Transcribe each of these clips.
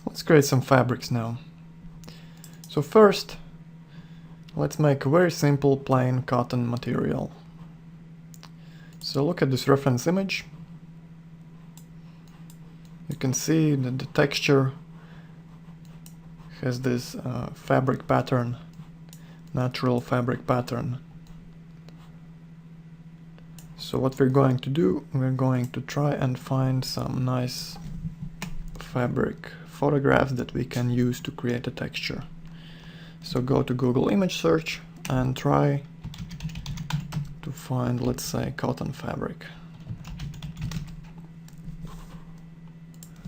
Let's create some fabrics now. So first, let's make a very simple plain cotton material. So look at this reference image. You can see that the texture has this fabric pattern, natural fabric pattern. So what we're going to do, we're going to try and find some nice fabric photographs that we can use to create a texture. So go to Google image search and try to find, let's say, cotton fabric.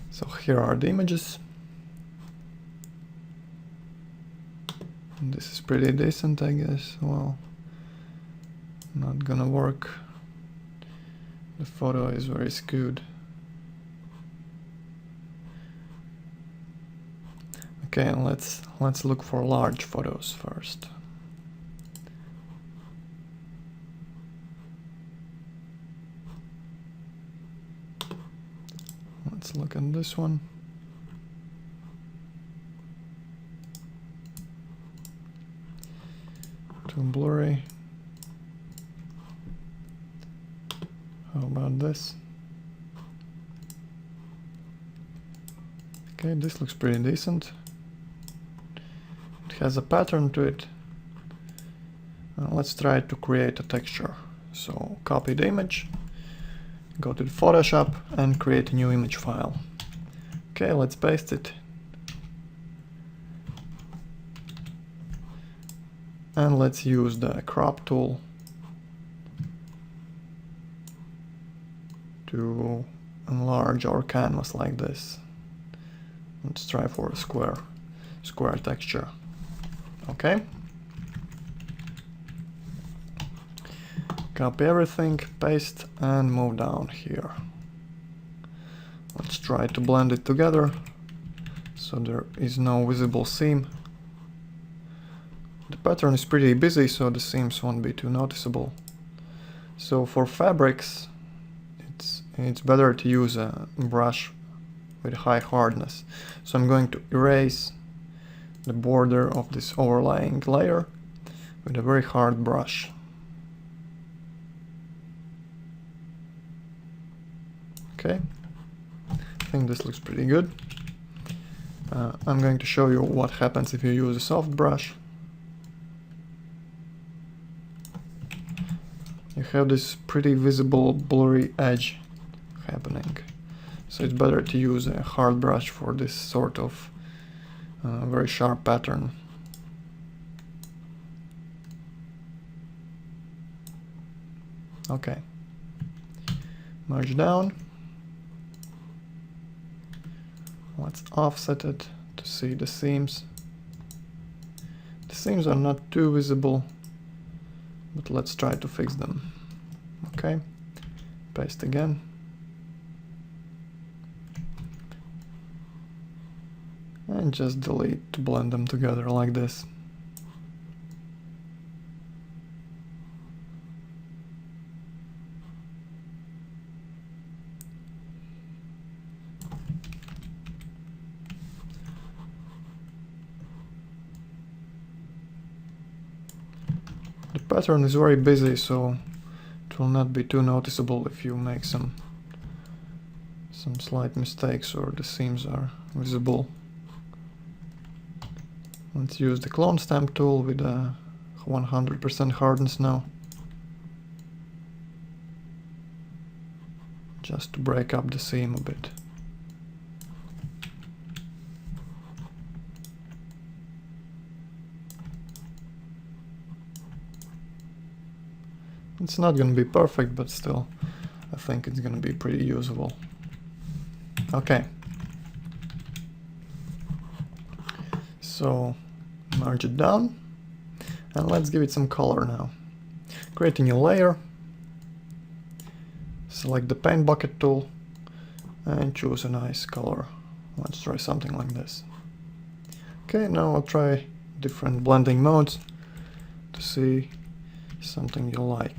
So here are the images. This is pretty decent, I guess. Well, not gonna work. The photo is very skewed. Okay, let's look for large photos first. Let's look at this one. Too blurry. How about this? Okay, this looks pretty decent. It has a pattern to it. Let's try to create a texture. So copy the image, go to the Photoshop and create a new image file. Okay, let's paste it. And let's use the crop tool to enlarge our canvas like this. Let's try for a square texture. Okay. Copy everything, paste, and move down here. Let's try to blend it together so there is no visible seam. The pattern is pretty busy, so the seams won't be too noticeable. So for fabrics, it's better to use a brush with high hardness. So I'm going to erase the border of this overlying layer with a very hard brush. Okay, I think this looks pretty good. I'm going to show you what happens if you use a soft brush. You have this pretty visible blurry edge happening. So it's better to use a hard brush for this sort of very sharp pattern. Okay. Merge down. Let's offset it to see the seams. The seams are not too visible, but let's try to fix them. Okay. Paste again. And just delete to blend them together like this. The pattern is very busy, so it will not be too noticeable if you make some slight mistakes or the seams are visible. Let's use the clone stamp tool with a 100% hardness now, just to break up the seam a bit. It's not going to be perfect, but still, I think it's going to be pretty usable. Okay. So merge it down and let's give it some color now. Create a new layer, select the paint bucket tool and choose a nice color. Let's try something like this. Okay, now I'll try different blending modes to see something you like.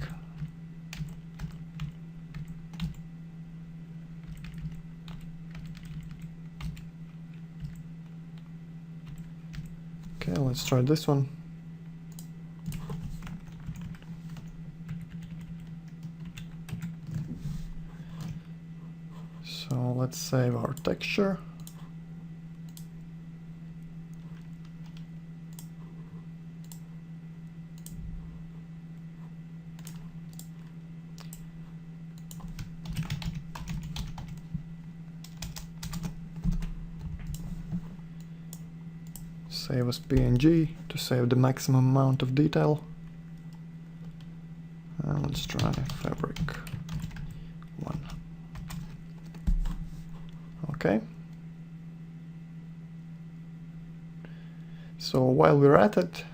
Okay, let's try this one. So let's save our texture. Save as PNG to save the maximum amount of detail. And let's try fabric 1. Okay. So while we're at it,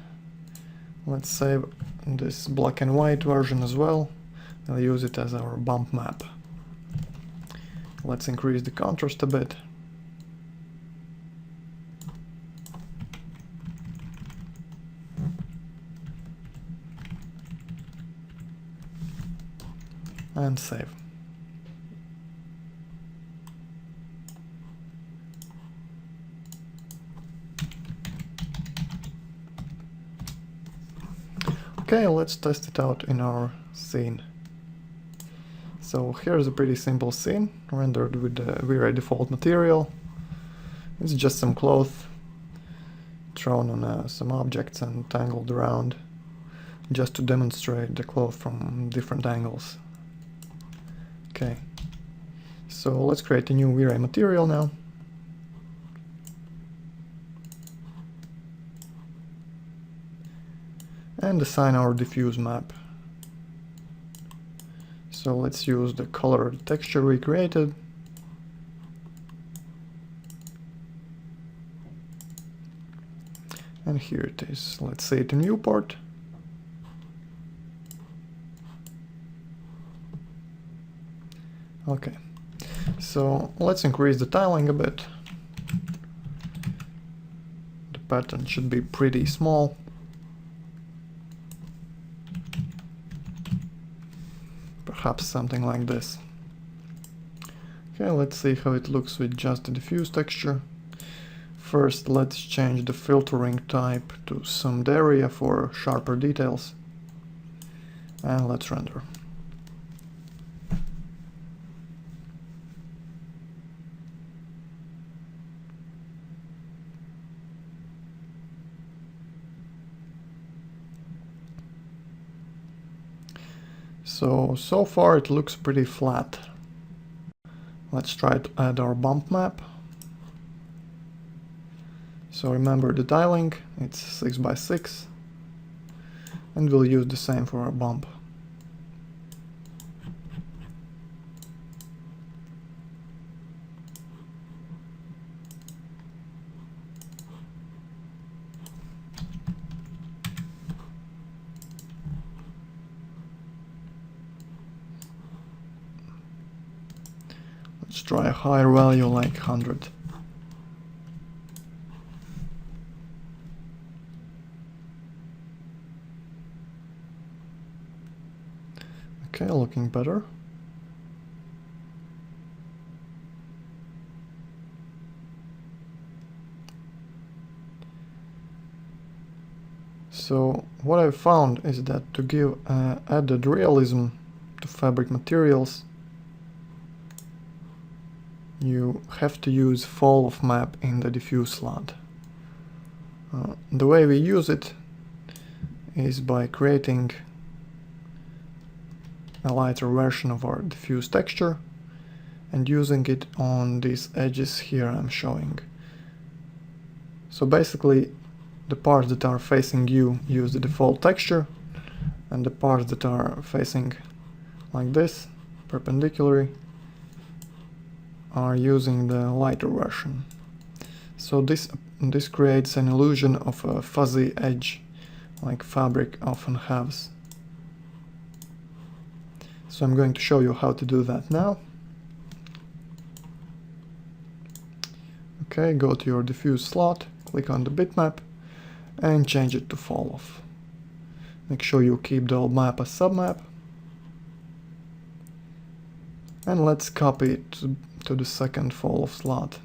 let's save this black and white version as well. I'll use it as our bump map. Let's increase the contrast a bit. And save. Okay, let's test it out in our scene. So here's a pretty simple scene rendered with the very default material. It's just some cloth thrown on some objects and tangled around, just to demonstrate the cloth from different angles. Okay, so let's create a new V-Ray material now. And assign our diffuse map. So let's use the colored texture we created. And here it is. Let's say it in viewport. Okay, so let's increase the tiling a bit. The pattern should be pretty small. Perhaps something like this. Okay, let's see how it looks with just the diffuse texture. First, let's change the filtering type to summed area for sharper details. And let's render. So far it looks pretty flat. Let's try to add our bump map. So remember the tiling, it's 6 by 6, and we'll use the same for our bump. Let's try a higher value like 100. Okay, looking better. So what I've found is that to give added realism to fabric materials, you have to use fall of map in the diffuse slot. The way we use it is by creating a lighter version of our diffuse texture and using it on these edges here I'm showing. So basically the parts that are facing you use the default texture, and the parts that are facing like this, perpendicularly, are using the lighter version. So this creates an illusion of a fuzzy edge, like fabric often has. So I'm going to show you how to do that now. Okay, go to your diffuse slot, click on the bitmap, and change it to fall off. Make sure you keep the old map as submap. And let's copy it to the second fall off slot.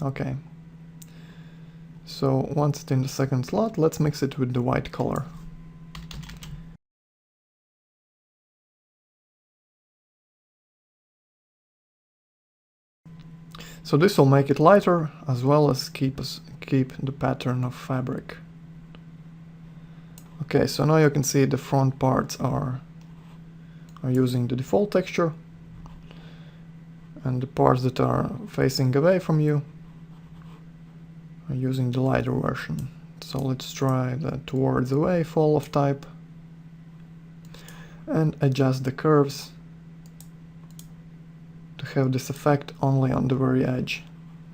Okay. So once it's in the second slot, let's mix it with the white color. So this will make it lighter, as well as keep the pattern of fabric. Okay, so now you can see the front parts are using the default texture, and the parts that are facing away from you are using the lighter version. So let's try the towards away fall off type and adjust the curves to have this effect only on the very edge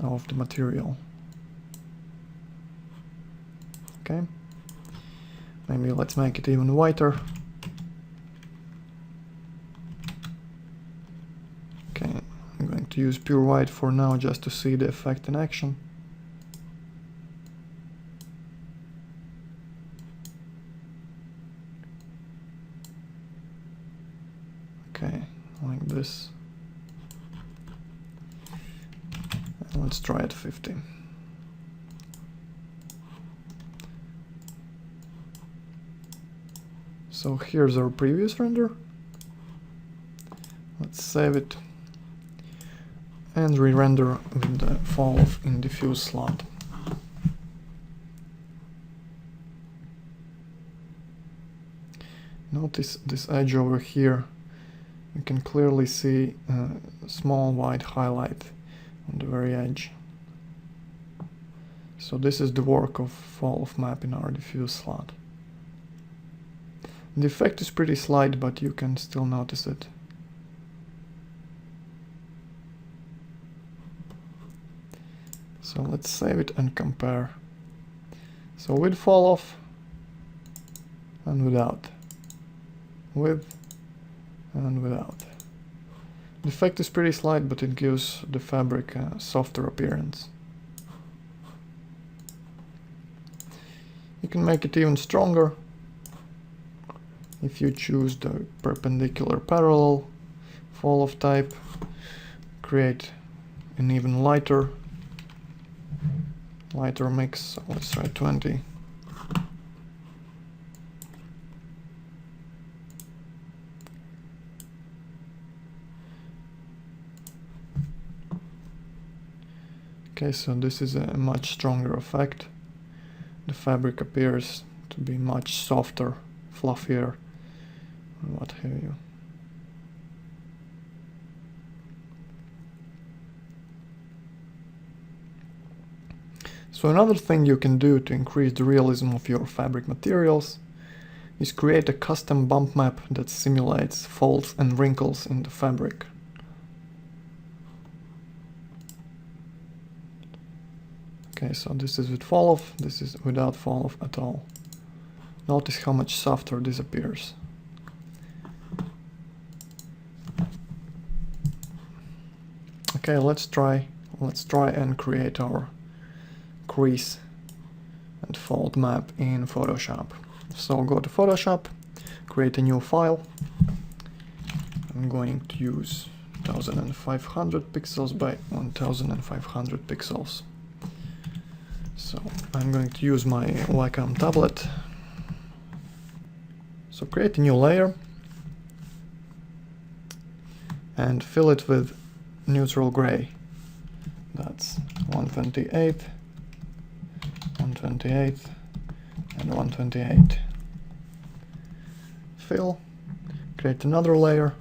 of the material. Okay, maybe let's make it even whiter. Okay, I'm going to use pure white for now just to see the effect in action. Okay, like this. And let's try at 50. So here's our previous render. Let's save it and re-render with the fall off in diffuse slot. Notice this edge over here. You can clearly see a small white highlight on the very edge. So this is the work of fall off map in our diffuse slot. The effect is pretty slight, but you can still notice it. So let's save it and compare. So with fall off and without. With and without. The effect is pretty slight, but it gives the fabric a softer appearance. You can make it even stronger if you choose the perpendicular parallel fall off type. Create an even lighter mix. So let's try 20. Okay, so this is a much stronger effect. The fabric appears to be much softer, fluffier, and what have you. So another thing you can do to increase the realism of your fabric materials is create a custom bump map that simulates folds and wrinkles in the fabric. Okay, so this is with fall off, this is without fall off at all. Notice how much softer this appears. Okay, let's try and create our crease and fold map in Photoshop. So go to Photoshop, create a new file. I'm going to use 1500 pixels by 1500 pixels. So I'm going to use my Wacom tablet. So create a new layer and fill it with neutral gray. That's 128, 128, and 128. Fill, create another layer,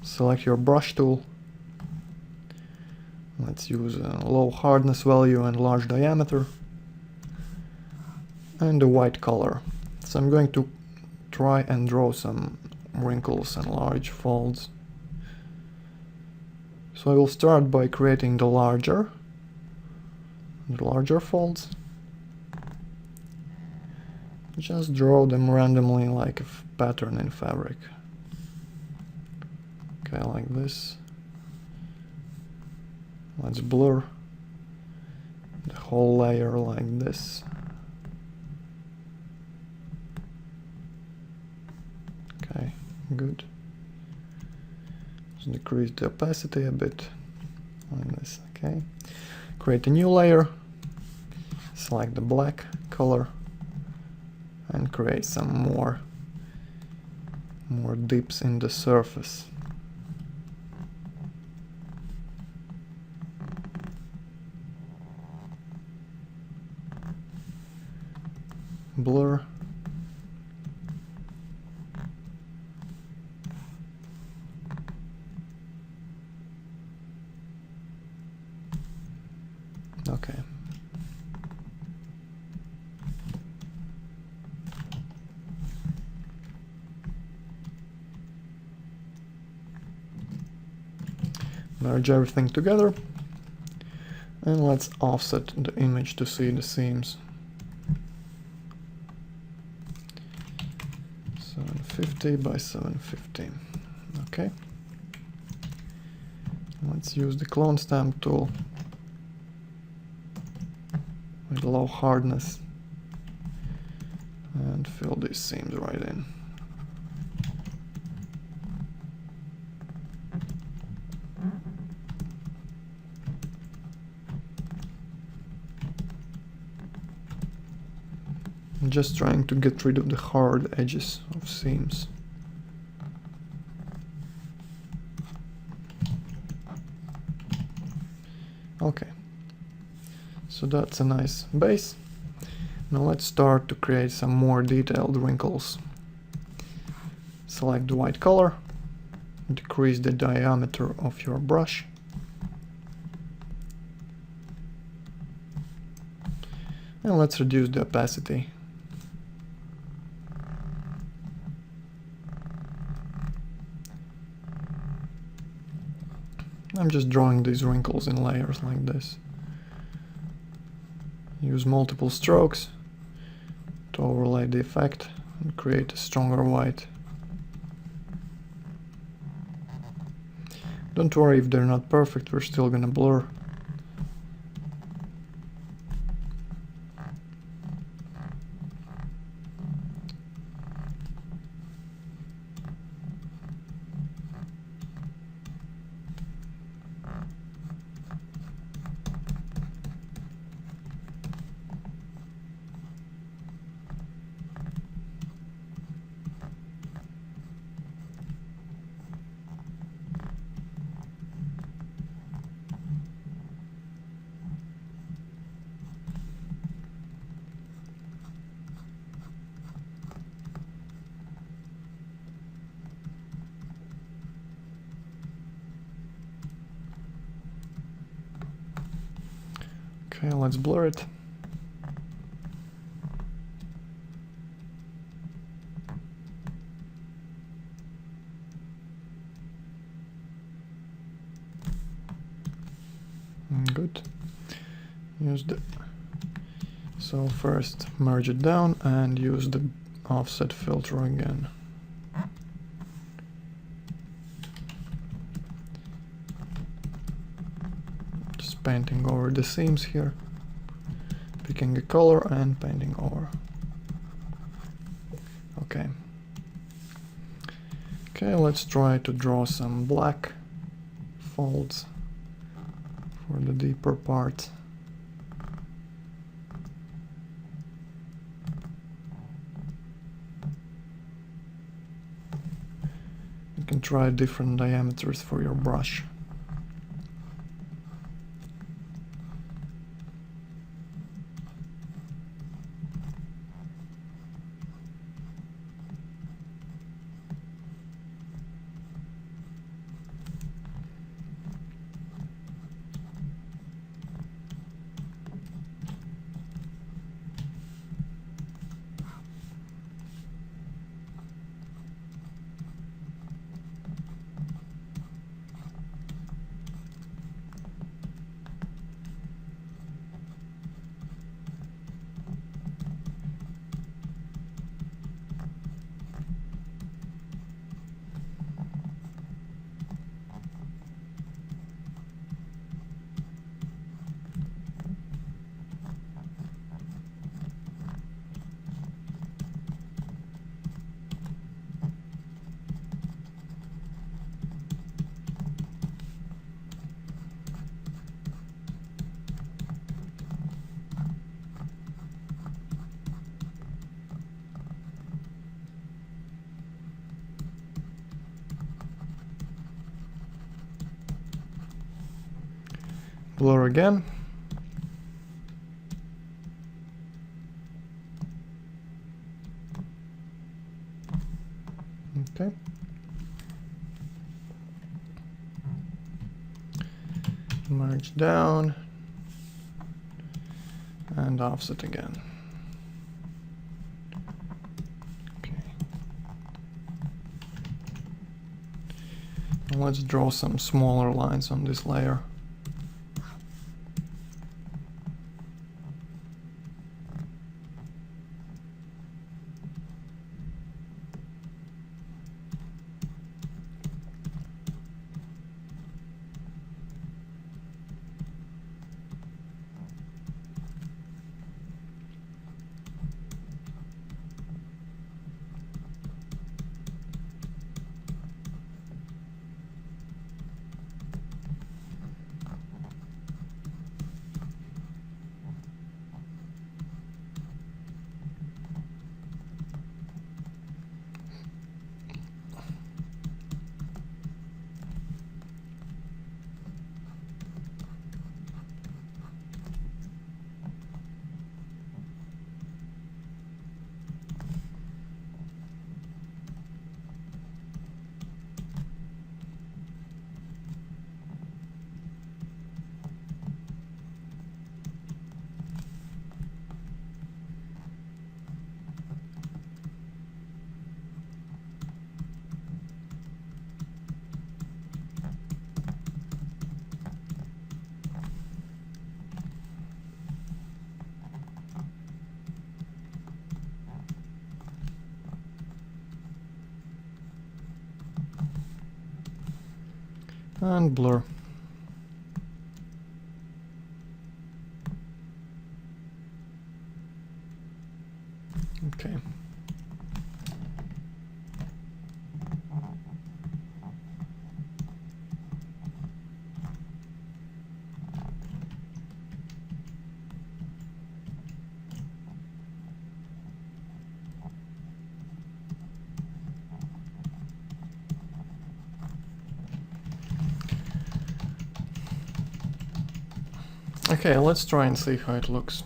select your brush tool. Let's use a low hardness value and large diameter, and a white color. So I'm going to try and draw some wrinkles and large folds. So I will start by creating the larger folds. Just draw them randomly like a pattern in fabric. Okay, like this. Let's blur the whole layer like this. Okay, good. Just decrease the opacity a bit like this. Okay, create a new layer, select the black color and create some more dips in the surface. Blur. Okay. Merge everything together and let's offset the image to see the seams. 750 by 750. Okay. Let's use the clone stamp tool with low hardness and fill these seams right in. I'm just trying to get rid of the hard edges of seams. Okay, so that's a nice base. Now let's start to create some more detailed wrinkles. Select the white color, decrease the diameter of your brush. And let's reduce the opacity. I'm just drawing these wrinkles in layers like this. Use multiple strokes to overlay the effect and create a stronger white. Don't worry if they're not perfect, we're still gonna blur. Okay, let's blur it. Good. Use the... So first merge it down and use the offset filter again. Painting over the seams here, picking a color and painting over. Okay. Okay, let's try to draw some black folds for the deeper part. You can try different diameters for your brush. Blur again. Okay. Merge down and offset again. Okay. Now let's draw some smaller lines on this layer. And blur. Okay. Okay, let's try and see how it looks.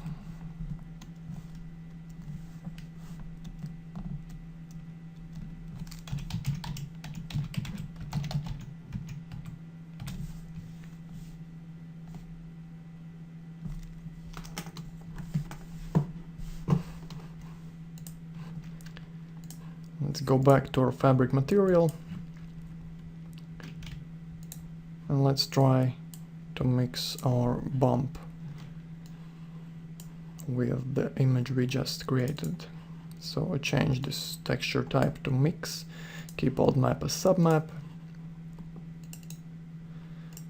Let's go back to our fabric material and let's try to mix our bump with the image we just created. So I change this texture type to mix, keep old map as submap,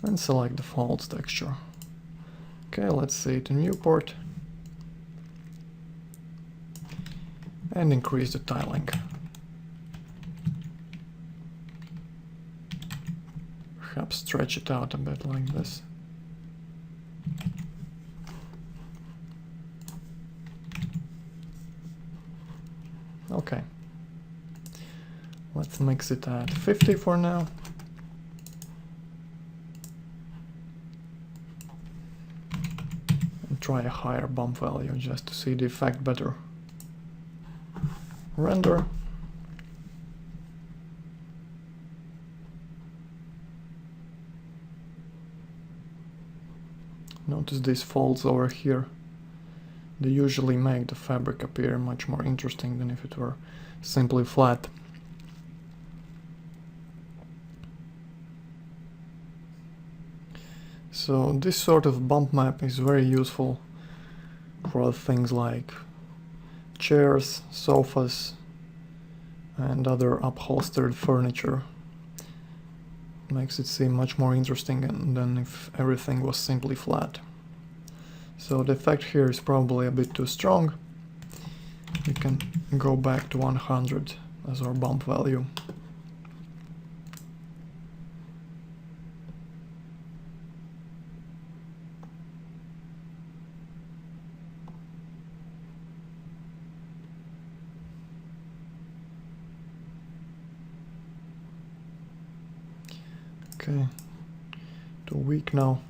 and select the false texture. Okay, let's see it in viewport and increase the tiling. Perhaps stretch it out a bit like this. Okay, let's mix it at 50 for now. And try a higher bump value just to see the effect better. Render. Notice these folds over here. They usually make the fabric appear much more interesting than if it were simply flat. So this sort of bump map is very useful for things like chairs, sofas, and other upholstered furniture. Makes it seem much more interesting than if everything was simply flat. So the effect here is probably a bit too strong. We can go back to 100 as our bump value. Okay, too weak now.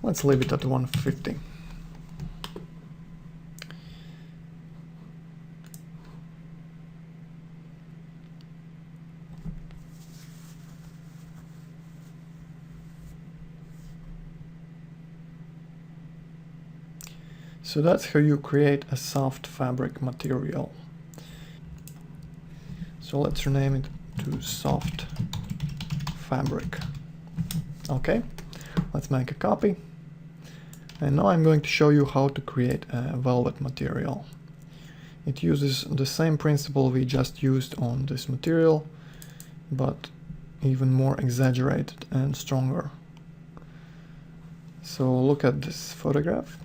Let's leave it at 150. So that's how you create a soft fabric material. So let's rename it to soft fabric. Okay, let's make a copy. And now I'm going to show you how to create a velvet material. It uses the same principle we just used on this material, but even more exaggerated and stronger. So look at this photograph.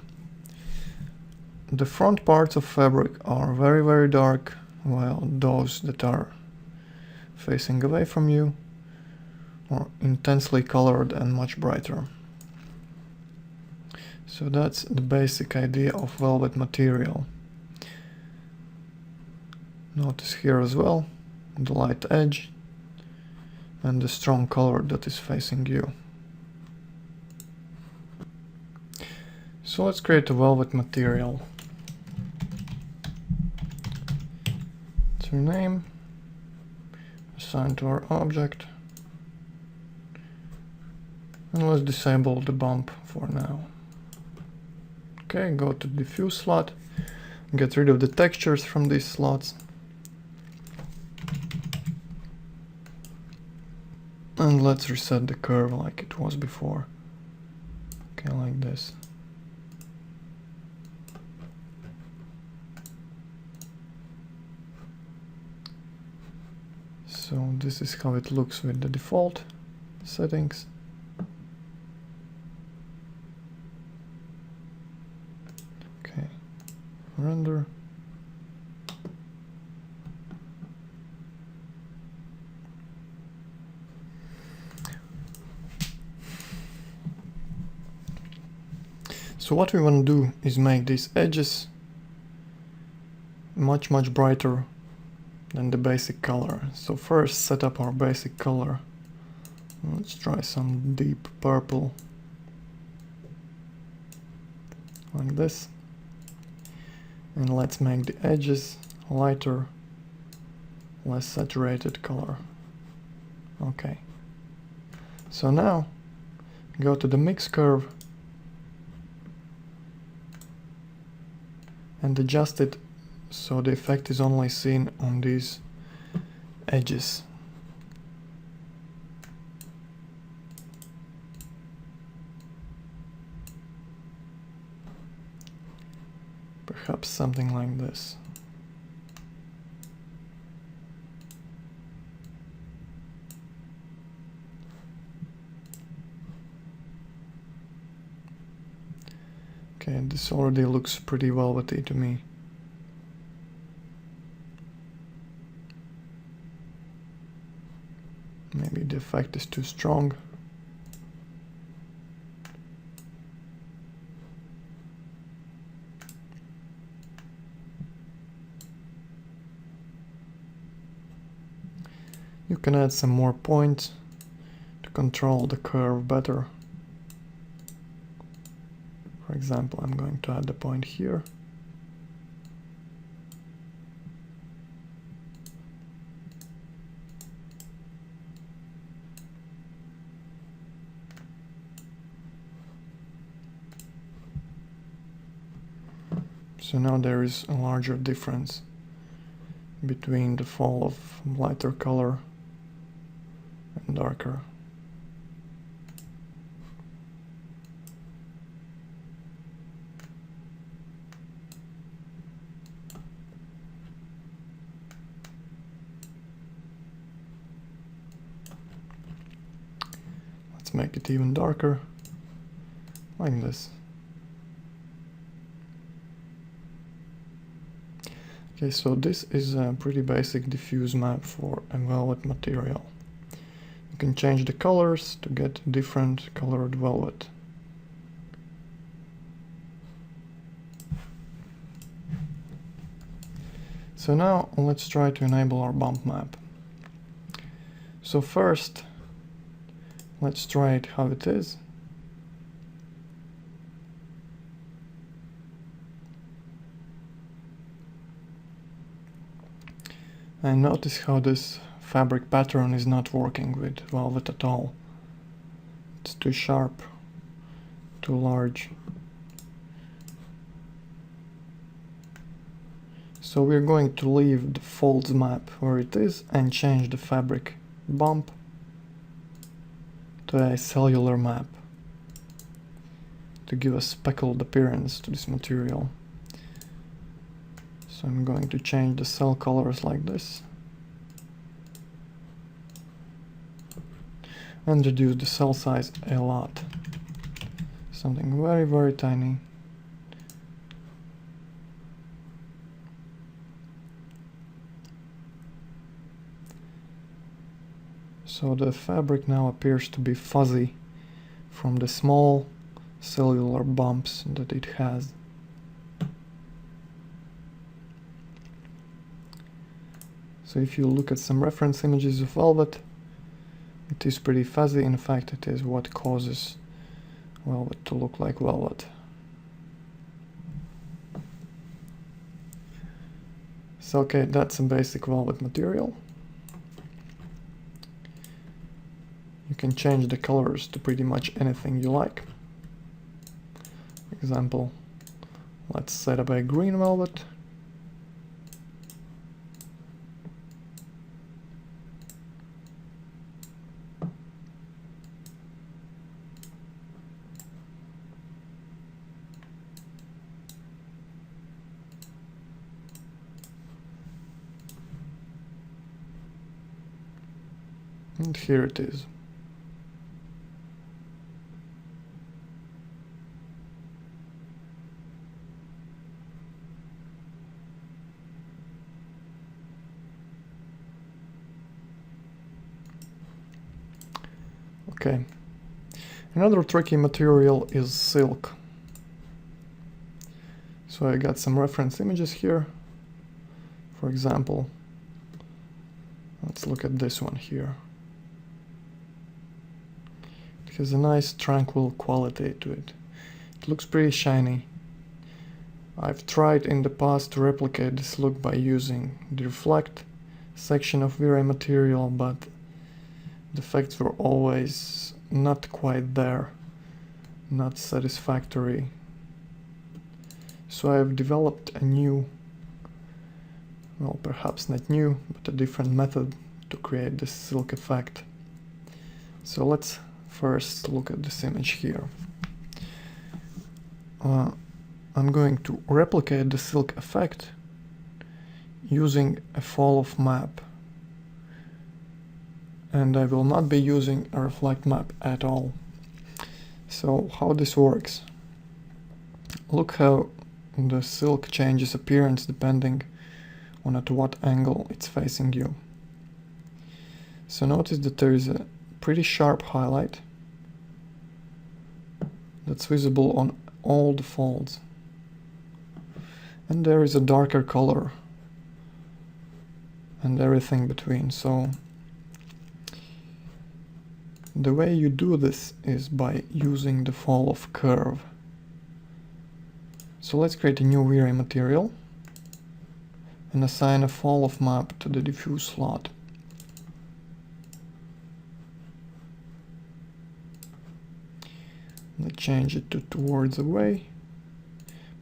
The front parts of fabric are very, very dark, while those that are facing away from you are intensely colored and much brighter. So that's the basic idea of velvet material. Notice here as well the light edge and the strong color that is facing you. So let's create a velvet material. To name, assign to our object, and let's disable the bump for now. Okay, go to the diffuse slot, get rid of the textures from these slots, and let's reset the curve like it was before. Okay, like this. So this is how it looks with the default settings. Okay, render. So what we want to do is make these edges much brighter than the basic color. So first set up our basic color. Let's try some deep purple, like this, and let's make the edges lighter, less saturated color. Okay, so now go to the mix curve and adjust it so the effect is only seen on these edges. Perhaps something like this. Okay, this already looks pretty velvety to me. Maybe the effect is too strong. You can add some more points to control the curve better. For example, I'm going to add a point here. So now there is a larger difference between the fall of lighter color and darker. Let's make it even darker, like this. Okay, so this is a pretty basic diffuse map for a velvet material. You can change the colors to get different colored velvet. So now let's try to enable our bump map. So first, let's try it how it is. And notice how this fabric pattern is not working with velvet at all. It's too sharp, too large. So we're going to leave the folds map where it is and change the fabric bump to a cellular map to give a speckled appearance to this material. So I'm going to change the cell colors like this and reduce the cell size a lot. Something very, very tiny. So the fabric now appears to be fuzzy from the small cellular bumps that it has. So if you look at some reference images of velvet, it is pretty fuzzy. In fact, it is what causes velvet to look like velvet. So okay, that's a basic velvet material. You can change the colors to pretty much anything you like. For example, let's set up a green velvet. And here it is. Okay. Another tricky material is silk. So I got some reference images here. For example, let's look at this one here. It has a nice tranquil quality to it. It looks pretty shiny. I've tried in the past to replicate this look by using the reflect section of V-Ray material, but the effects were always not quite there, not satisfactory. So I've developed a new, well, perhaps not new, but a different method to create this silk effect. So let's first look at this image here. I'm going to replicate the silk effect using a fall-off map. And I will not be using a reflect map at all. So how this works? Look how the silk changes appearance depending on at what angle it's facing you. So notice that there is a pretty sharp highlight that's visible on all the folds. And there is a darker color and everything between. So the way you do this is by using the fall-off curve. So let's create a new V-Ray material and assign a fall-off map to the diffuse slot. Let's change it to towards away,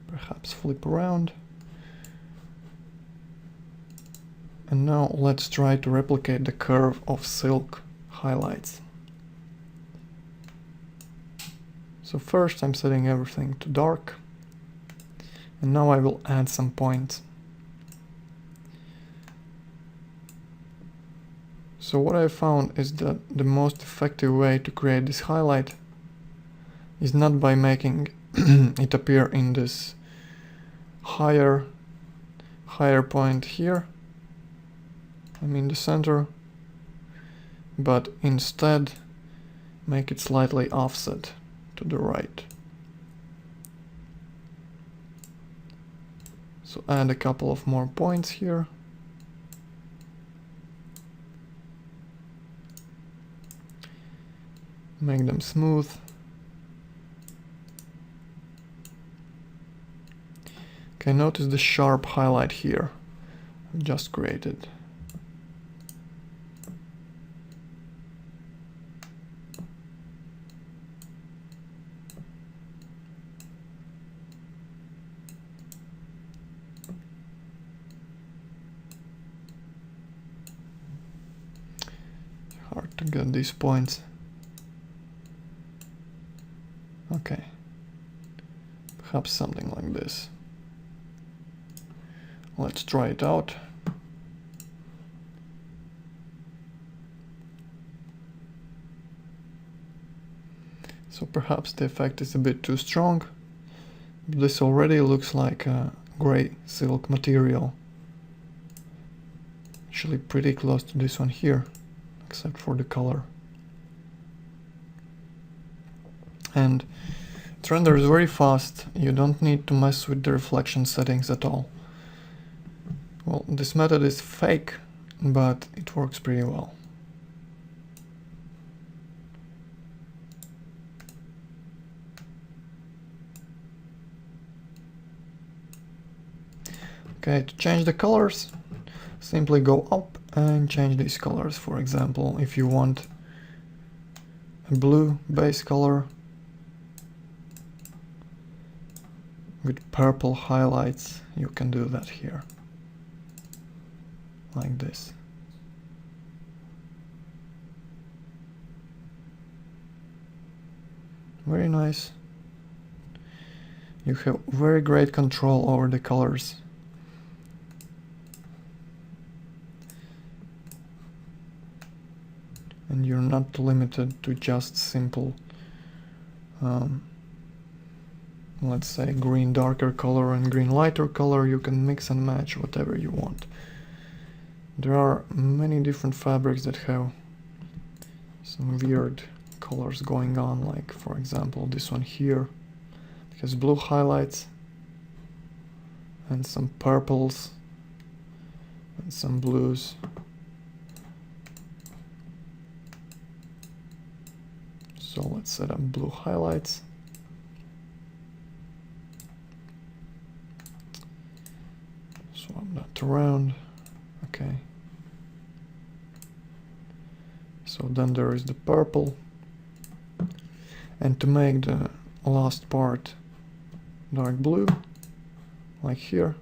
perhaps flip around. And now let's try to replicate the curve of silk highlights. So first I'm setting everything to dark, and now I will add some points. So what I found is that the most effective way to create this highlight is not by making it appear in this higher point here, I'm in the center, but instead make it slightly offset to the right. So add a couple of more points here. Make them smooth. Okay, notice the sharp highlight here I've just created. to get these points. Okay, perhaps something like this. Let's try it out. So perhaps the effect is a bit too strong. This already looks like a gray silk material. Actually pretty close to this one here, except for the color. And it renders very fast. You don't need to mess with the reflection settings at all. Well, this method is fake, but it works pretty well. Okay, to change the colors, simply go up and change these colors. For example, if you want a blue base color with purple highlights, you can do that here, like this. Very nice. You have very great control over the colors. And you're not limited to just simple, let's say, green darker color and green lighter color. You can mix and match whatever you want. There are many different fabrics that have some weird colors going on, like for example this one here. It has blue highlights and some purples and some blues. So let's set up blue highlights. Swap that around. Okay. So then there is the purple. And to make the last part dark blue, like here,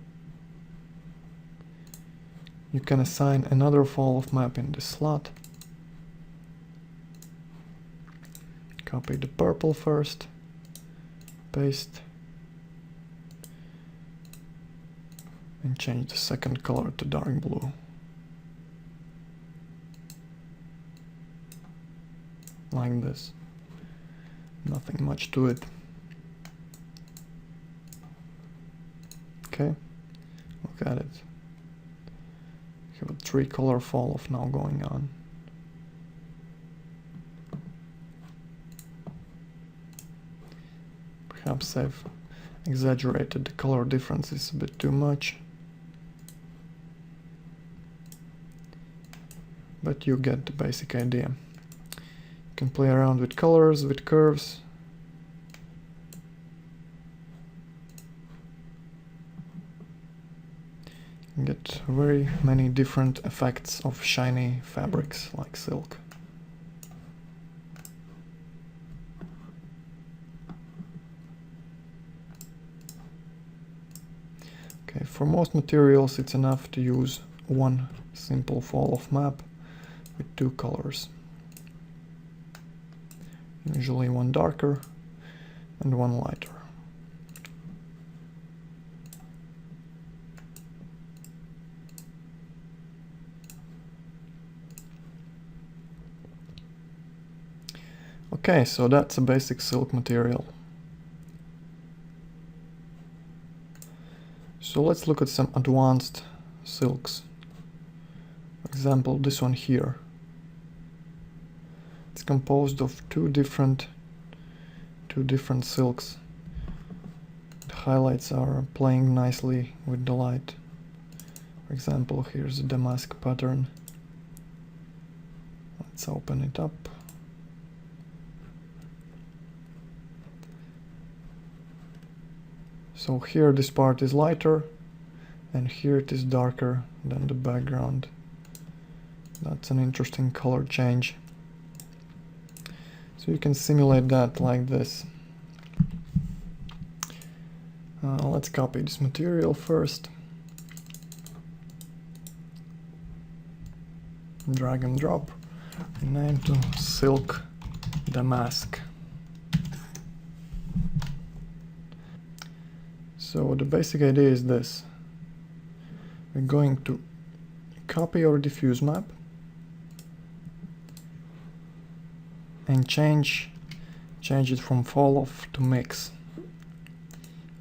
you can assign another fall of map in the slot. Copy the purple first, paste, and change the second color to dark blue. Like this. Nothing much to it. Okay, look at it. We have a 3-color fall off now going on. Perhaps I've exaggerated the color differences a bit too much, but you get the basic idea. You can play around with colors, with curves. You can get very many different effects of shiny fabrics like silk. For most materials it's enough to use one simple fall of map with 2 colors. Usually one darker and one lighter. Okay, so that's a basic silk material. So let's look at some advanced silks. For example, this one here. It's composed of two different silks. The highlights are playing nicely with the light. For example, here's a damask pattern. Let's open it up. So here this part is lighter, and here it is darker than the background. That's an interesting color change. So you can simulate that like this. Let's copy this material first. Drag and drop. name to silk damask. So the basic idea is this. We're going to copy our diffuse map and change it from fall off to mix.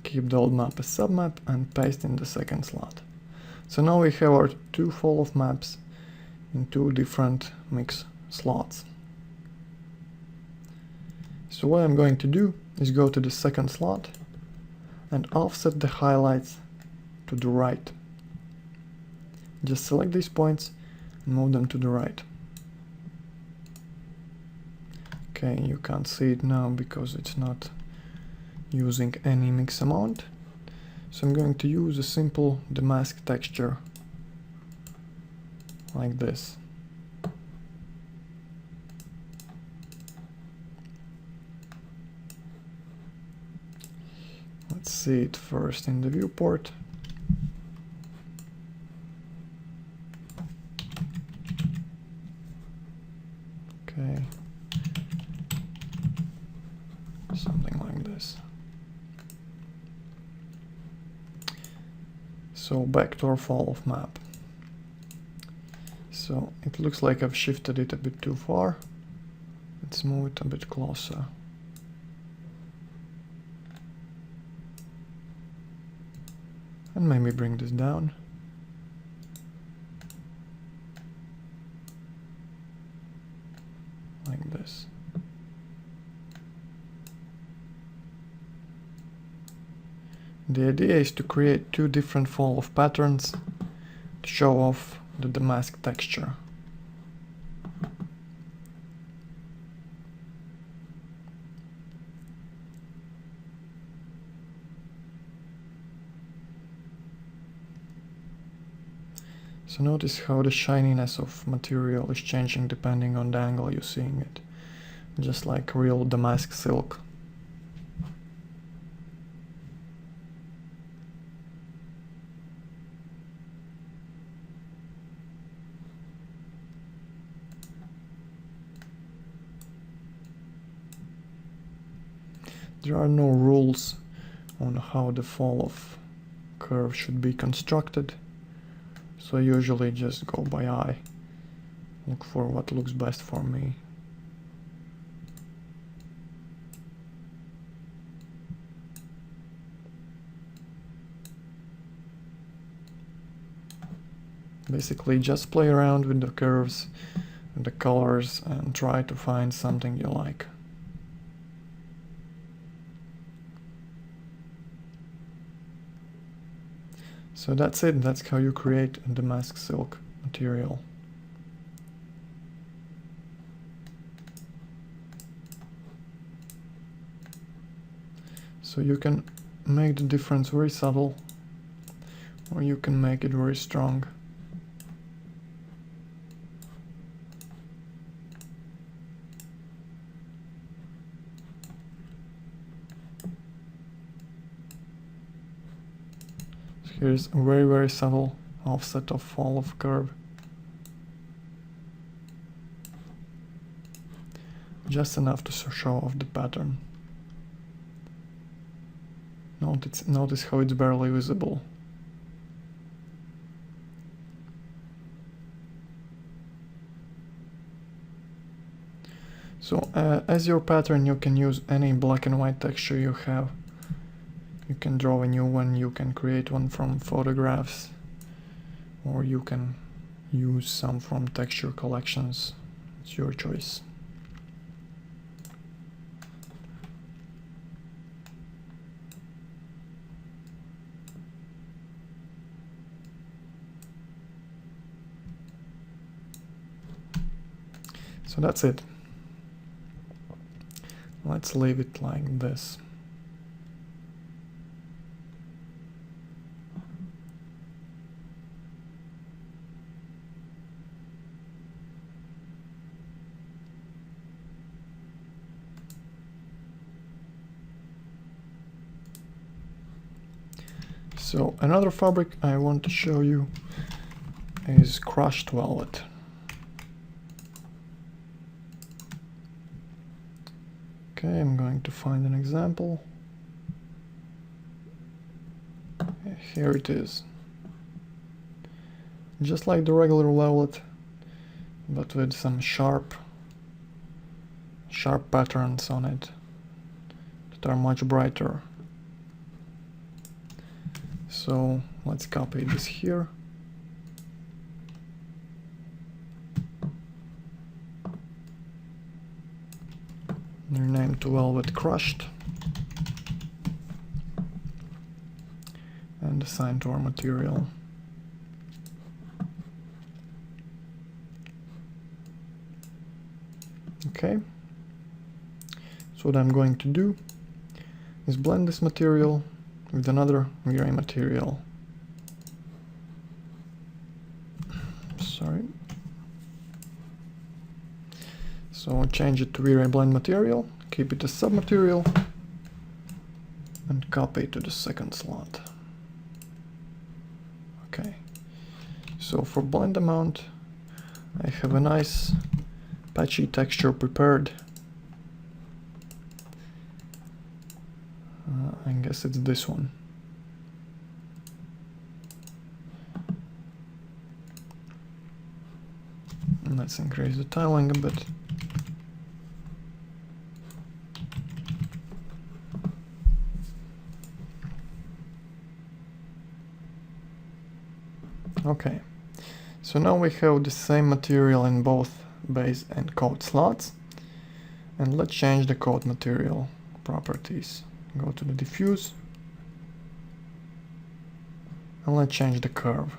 Keep the old map as submap and paste in the second slot. So now we have our two fall off maps in two different mix slots. So what I'm going to do is go to the second slot and offset the highlights to the right. Just select these points and move them to the right. Okay, you can't see it now because it's not using any mix amount. So I'm going to use a simple damask texture like this. Let's see it first in the viewport. Okay. Something like this. So back to our fall off map. So it looks like I've shifted it a bit too far. Let's move it a bit closer. And maybe bring this down. Like this. The idea is to create two different fall off patterns to show off the damask texture. So notice how the shininess of material is changing depending on the angle you're seeing it, just like real damask silk. There are no rules on how the fall off curve should be constructed. So I usually just go by eye, look for what looks best for me. Basically just play around with the curves and the colors and try to find something you like. So that's it, that's how you create a damask silk material. So you can make the difference very subtle, or you can make it very strong. Here's a very subtle offset of fall off curve. Just enough to show off the pattern. Notice how it's barely visible. So as your pattern you can use any black and white texture you have. You can draw a new one, you can create one from photographs, or you can use some from texture collections. It's your choice. So that's it. Let's leave it like this. So another fabric I want to show you is crushed velvet. Okay, I'm going to find an example. Here it is. Just like the regular velvet, but with some sharp patterns on it that are much brighter. So let's copy this here. Rename to velvet crushed and assign to our material. Okay, so what I'm going to do is blend this material with another gray material. Sorry. So change it to V-Ray blend material, keep it as submaterial, and copy it to the second slot. Okay, so for blend amount, I have a nice patchy texture prepared. I guess it's this one. And let's increase the tiling a bit. Okay, so now we have the same material in both base and coat slots, and let's change the coat material properties. Go to the diffuse, and let's change the curve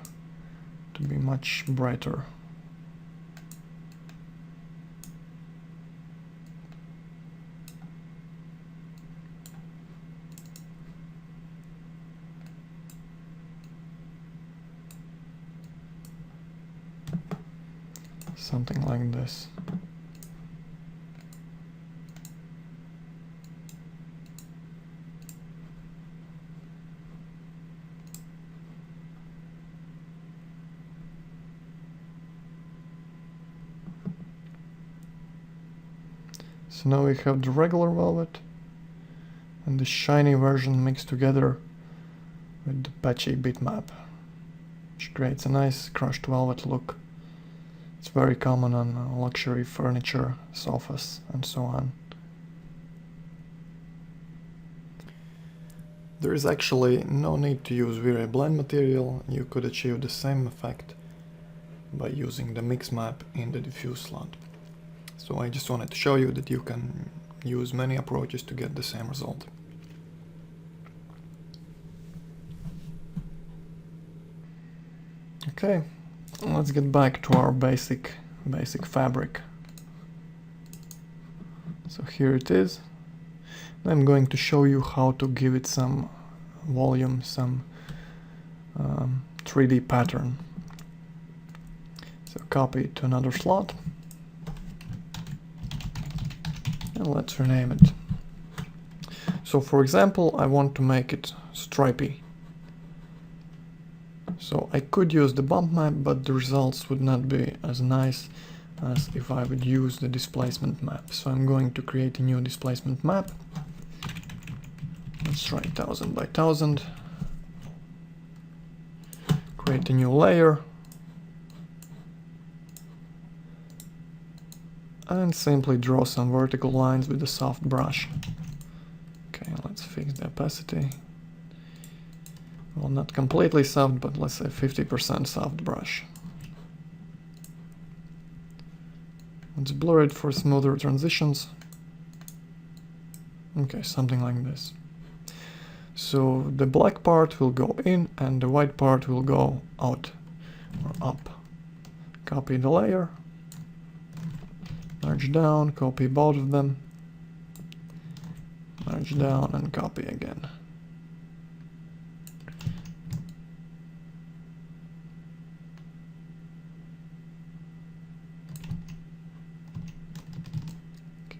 to be much brighter. Something like this. So now we have the regular velvet and the shiny version mixed together with the patchy bitmap, which creates a nice crushed velvet look. It's very common on luxury furniture, sofas, and so on. There is actually no need to use V-Ray blend material. You could achieve the same effect by using the mix map in the diffuse slot. So I just wanted to show you that you can use many approaches to get the same result. Okay, let's get back to our basic fabric. So here it is. I'm going to show you how to give it some volume, some 3D pattern. So copy it to another slot. And let's rename it. So for example, I want to make it stripy. So I could use the bump map, but the results would not be as nice as if I would use the displacement map. So I'm going to create a new displacement map. Let's try 1000 by 1000. Create a new layer. And simply draw some vertical lines with a soft brush. Okay, let's fix the opacity. Well, not completely soft, but let's say 50% soft brush. Let's blur it for smoother transitions. Okay, something like this. So the black part will go in and the white part will go out or up. Copy the layer. Merge down, copy both of them, merge down and copy again. Okay.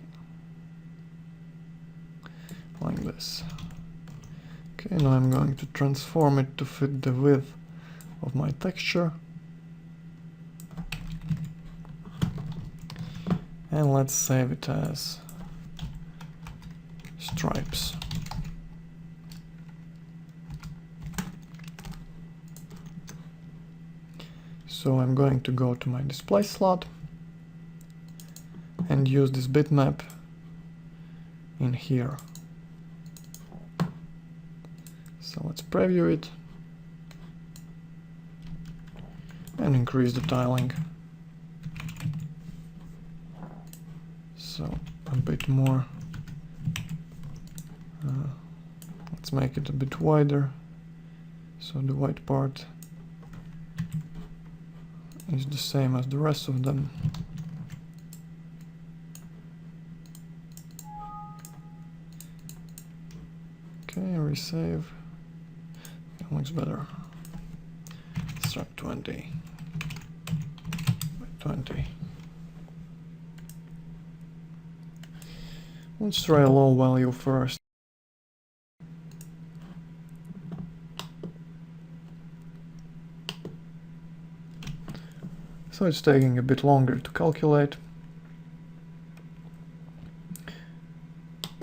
Like this. Okay, now I'm going to transform it to fit the width of my texture. And let's save it as stripes. So I'm going to go to my display slot and use this bitmap in here. So let's preview it and increase the tiling. So a bit more. Let's make it a bit wider, so the white part is the same as the rest of them. Okay, resave. That looks better. Let's try 20 by 20. Let's try a low value first. So it's taking a bit longer to calculate.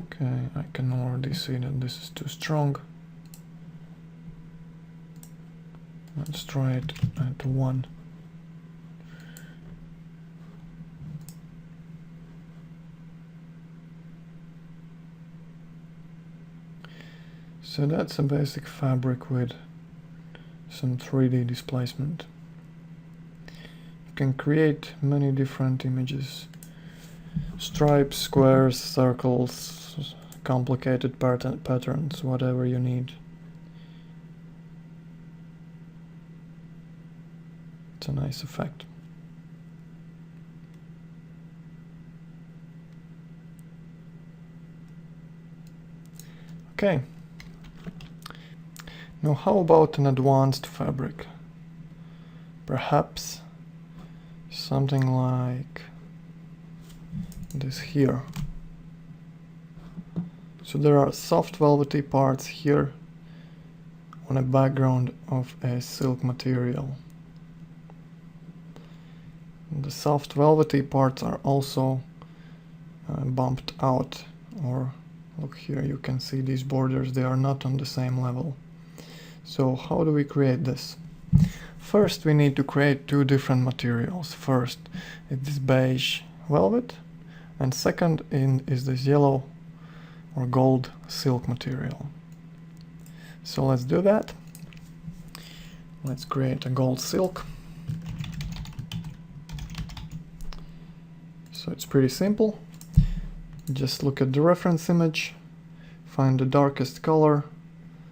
Okay, I can already see that this is too strong. Let's try it at 1. So that's a basic fabric with some 3D displacement. You can create many different images. Stripes, squares, circles, complicated patterns, whatever you need. It's a nice effect. Okay. Now how about an advanced fabric? Perhaps something like this here. So there are soft velvety parts here on a background of a silk material. The soft velvety parts are also bumped out, or look here, you can see these borders, they are not on the same level. So how do we create this? First we need to create two different materials. First it's this beige velvet, and second is this yellow or gold silk material. So let's do that. Let's create a gold silk. So it's pretty simple. Just look at the reference image, find the darkest color,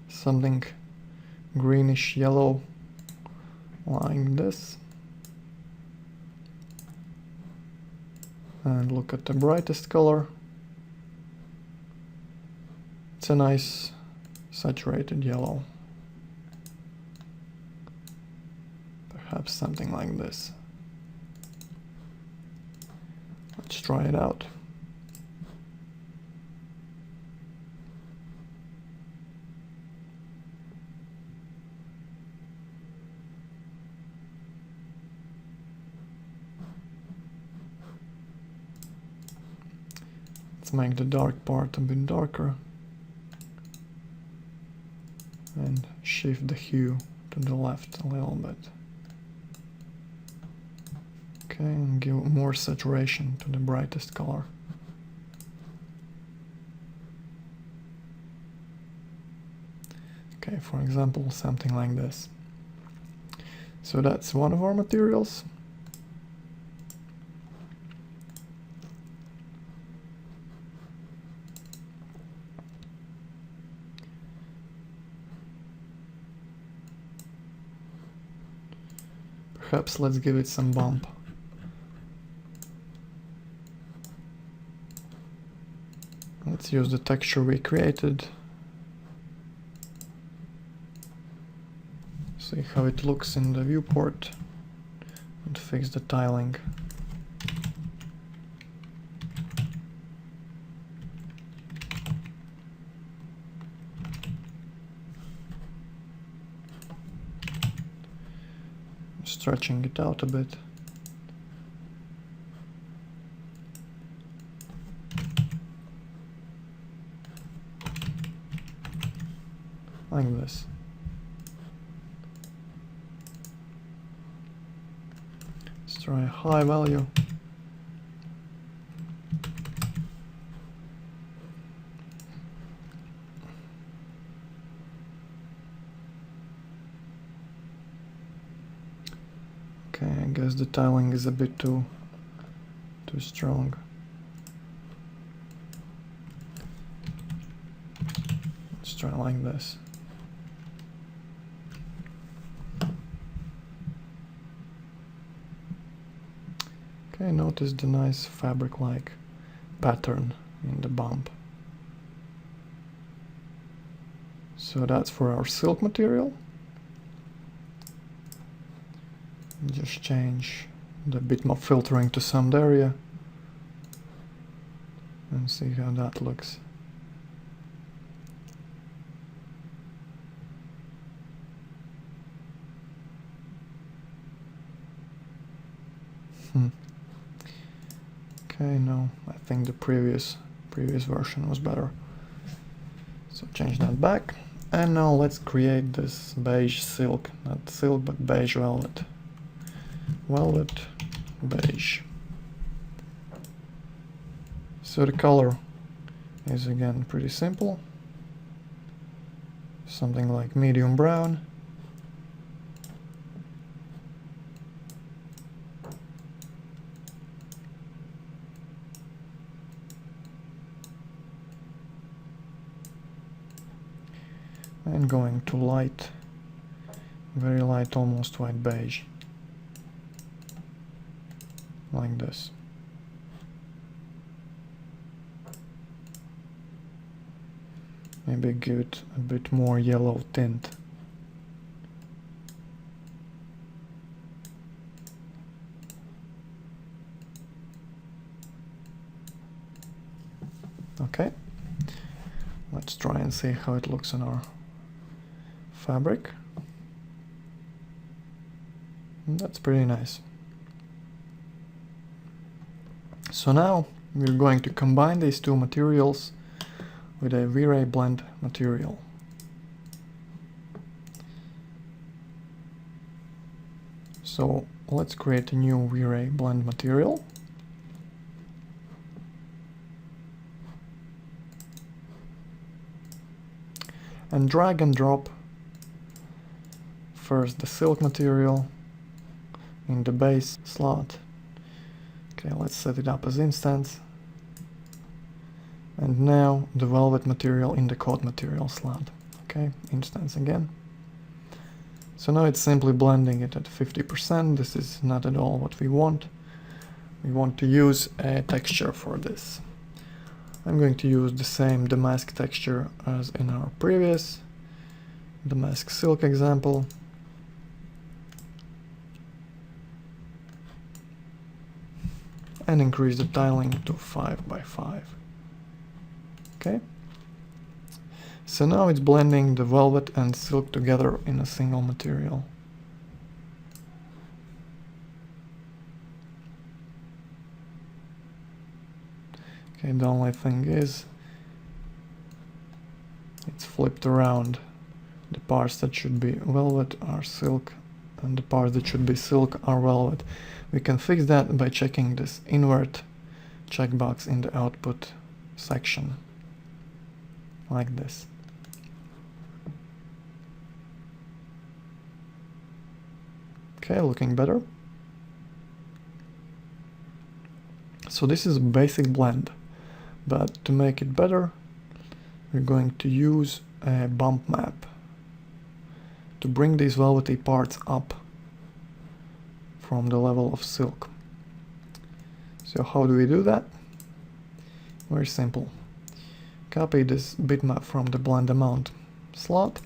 something greenish yellow like this, and look at the brightest color. It's a nice saturated yellow, perhaps something like this. Let's try it out. Let's make the dark part a bit darker and shift the hue to the left a little bit. Okay, and give more saturation to the brightest color. Okay, for example, something like this. So that's one of our materials. Perhaps let's give it some bump. Let's use the texture we created. See how it looks in the viewport and fix the tiling. Stretching it out a bit. like this. Let's try a high value. Okay, I guess the tiling is a bit too strong. Let's try like this. Okay, notice the nice fabric-like pattern in the bump. So that's for our silk material. Just change the bitmap filtering to summed area and see how that looks. Okay, no, I think the previous version was better. So change that back. And now let's create this beige silk, not silk but beige velvet. Velvet beige. So the color is again pretty simple, something like medium brown. And going to light, very light, almost white beige, like this. Maybe give it a bit more yellow tint. Okay, let's try and see how it looks on our fabric. And that's pretty nice. So now we're going to combine these two materials with a V-Ray blend material. So let's create a new V-Ray blend material. And drag and drop first the silk material in the base slot. Okay, let's set it up as instance. And now the velvet material in the coat material slot. Okay, instance again. So now it's simply blending it at 50%. This is not at all what we want. We want to use a texture for this. I'm going to use the same damask texture as in our previous damask silk example. And increase the tiling to 5 by 5. Okay. So now it's blending the velvet and silk together in a single material. Okay, the only thing is it's flipped around. The parts that should be velvet are silk, and the parts that should be silk are velvet. We can fix that by checking this invert checkbox in the output section, like this. Okay, looking better. So this is a basic blend, but to make it better, we're going to use a bump map to bring these velvety parts up from the level of silk. So how do we do that? Very simple. Copy this bitmap from the blend amount slot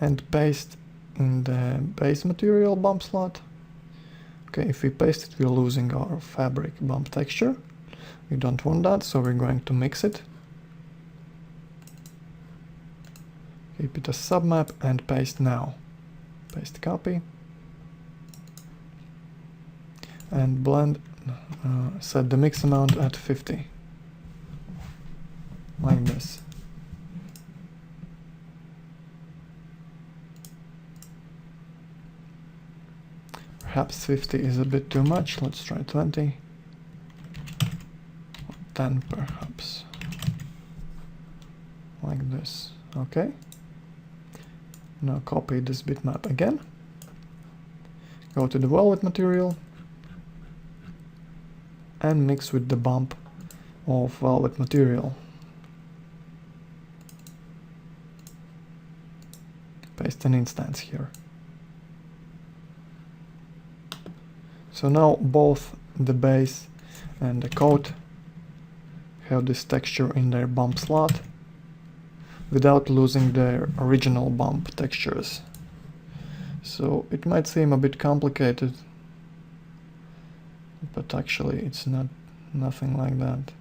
and paste in the base material bump slot. Okay, if we paste it, we're losing our fabric bump texture. We don't want that, so we're going to mix it. Keep it as submap and paste now. Paste copy. And blend, set the mix amount at 50. Like this. Perhaps 50 is a bit too much. Let's try 20. 10 perhaps. Like this. Okay. Now copy this bitmap again. Go to the velvet material and mix with the bump of velvet material. Paste an instance here. So now both the base and the coat have this texture in their bump slot without losing their original bump textures. So it might seem a bit complicated, but actually it's nothing like that.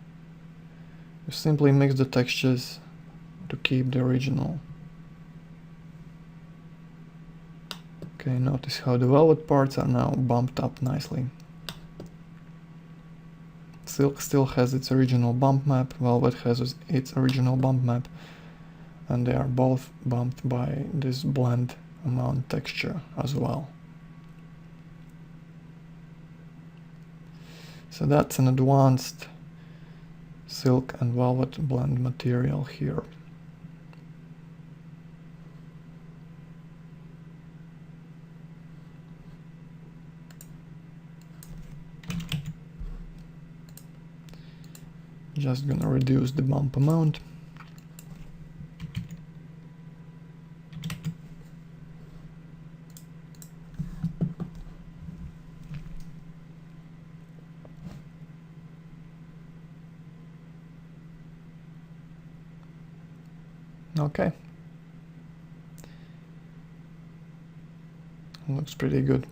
You simply mix the textures to keep the original. Okay, notice how the velvet parts are now bumped up nicely. Silk still has its original bump map, velvet has its original bump map, and they are both bumped by this blend amount texture as well. So that's an advanced silk and velvet blend material here. Just gonna reduce the bump amount. Okay. Looks pretty good.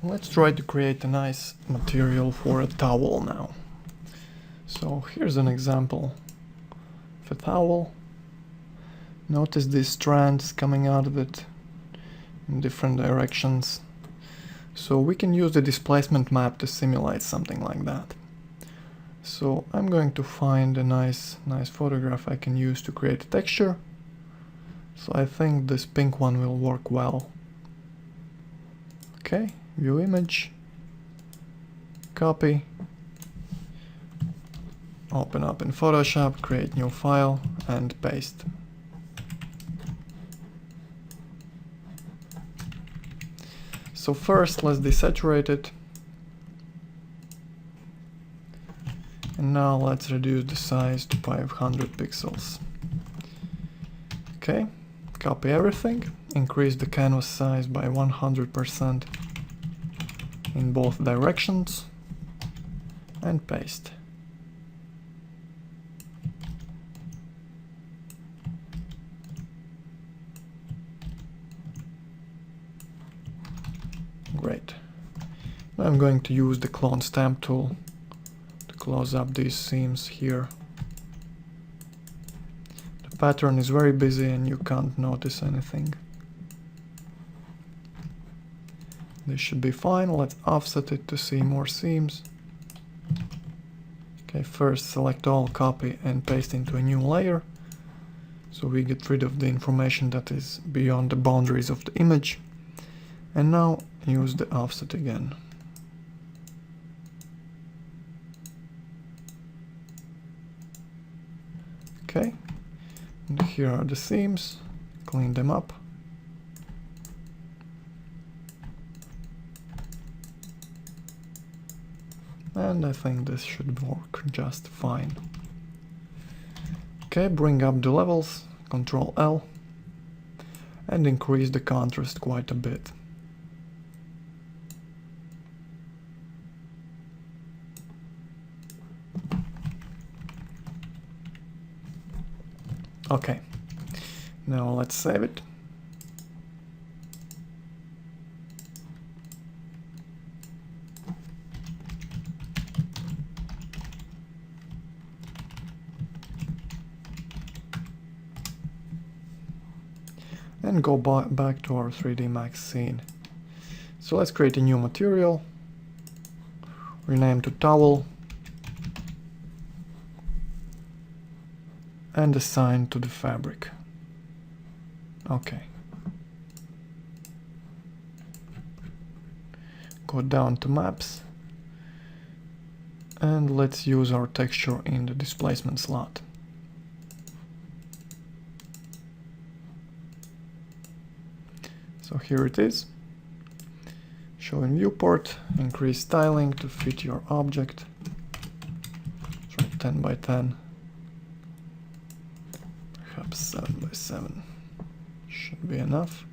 Let's try to create a nice material for a towel now. So here's an example of a towel. Notice these strands coming out of it in different directions. So we can use the displacement map to simulate something like that. So I'm going to find a nice photograph I can use to create a texture. So I think this pink one will work well. Okay. View image, copy, open up in Photoshop, create new file, and paste. So first let's desaturate it, and now let's reduce the size to 500 pixels. Okay, copy everything, increase the canvas size by 100% in both directions, and paste. Great. Now I'm going to use the clone stamp tool to close up these seams here. The pattern is very busy and you can't notice anything. This should be fine. Let's offset it to see more seams. Okay, first select all, copy and paste into a new layer. So we get rid of the information that is beyond the boundaries of the image. And now use the offset again. Okay, and here are the seams. Clean them up. And I think this should work just fine. Okay, bring up the levels, Ctrl L, and increase the contrast quite a bit. Okay, now let's save it. and go back to our 3D Max scene. So let's create a new material, rename to towel, and assign to the fabric. Okay. Go down to maps, and let's use our texture in the displacement slot. So here it is. Show in viewport, increase styling to fit your object. Try 10 by 10. Perhaps 7 by 7. Should be enough.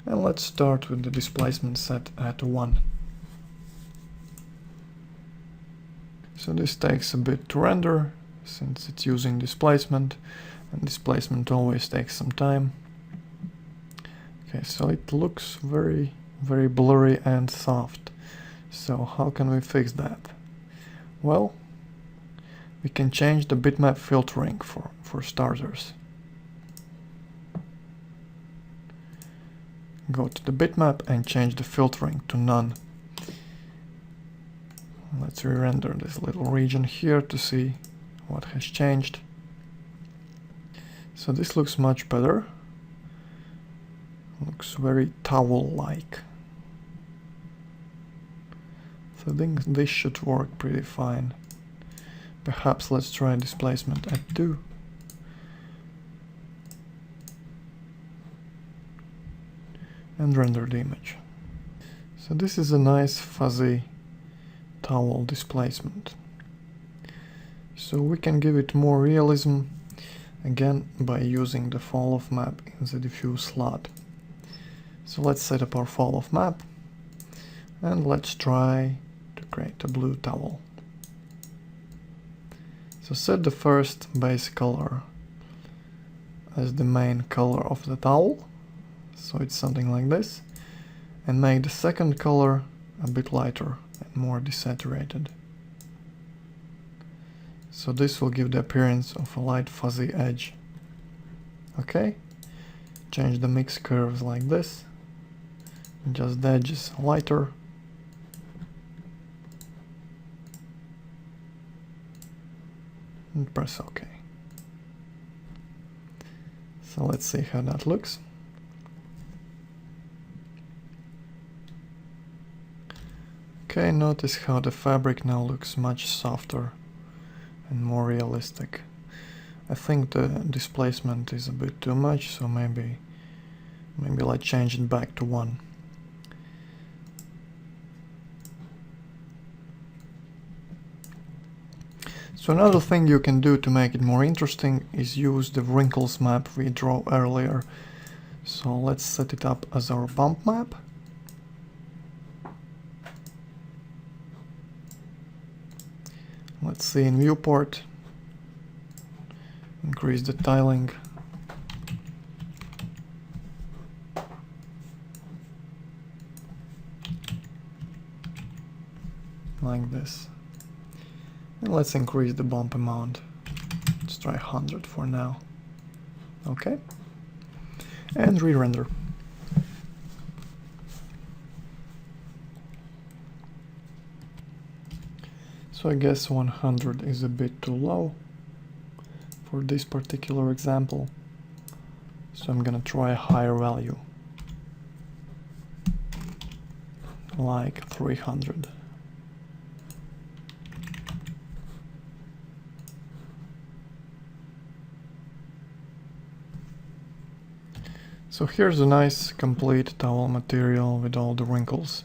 And let's start with the displacement set at 1. So this takes a bit to render, since it's using displacement, and displacement always takes some time. Okay, so it looks very blurry and soft. So how can we fix that? Well, we can change the bitmap filtering for starters. Go to the bitmap and change the filtering to none. Let's re-render this little region here to see what has changed. So this looks much better. Looks very towel-like. So I think this should work pretty fine. Perhaps let's try displacement at 2. And render the image. So this is a nice fuzzy towel displacement. So we can give it more realism, again by using the fall of map in the diffuse slot. So let's set up our fall of map, and let's try to create a blue towel. So set the first base color as the main color of the towel, so it's something like this, and make the second color a bit lighter and more desaturated. So this will give the appearance of a light fuzzy edge. Okay, change the mix curves like this, and just the edges lighter. And press OK. So let's see how that looks. Okay, notice how the fabric now looks much softer and more realistic. I think the displacement is a bit too much, so maybe let's change it back to 1. So another thing you can do to make it more interesting is use the wrinkles map we drew earlier. So let's set it up as our bump map. Let's see in viewport, increase the tiling. Like this. And let's increase the bump amount. Let's try 100 for now. Okay. And re-render. So I guess 100 is a bit too low for this particular example. So I'm gonna try a higher value, like 300. So here's a nice complete towel material with all the wrinkles.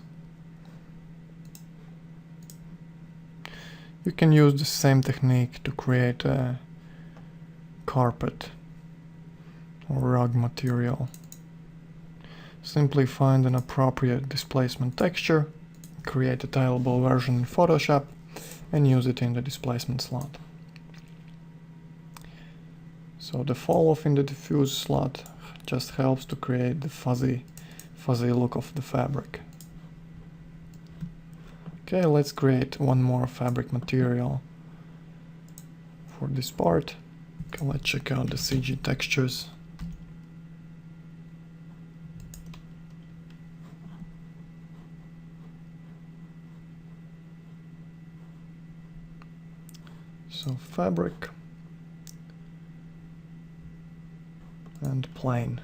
You can use the same technique to create a carpet or rug material. Simply find an appropriate displacement texture, create a tileable version in Photoshop, and use it in the displacement slot. So the fall off in the diffuse slot just helps to create the fuzzy look of the fabric. Okay, let's create one more fabric material for this part. Okay, let's check out the CG textures. So fabric and plain.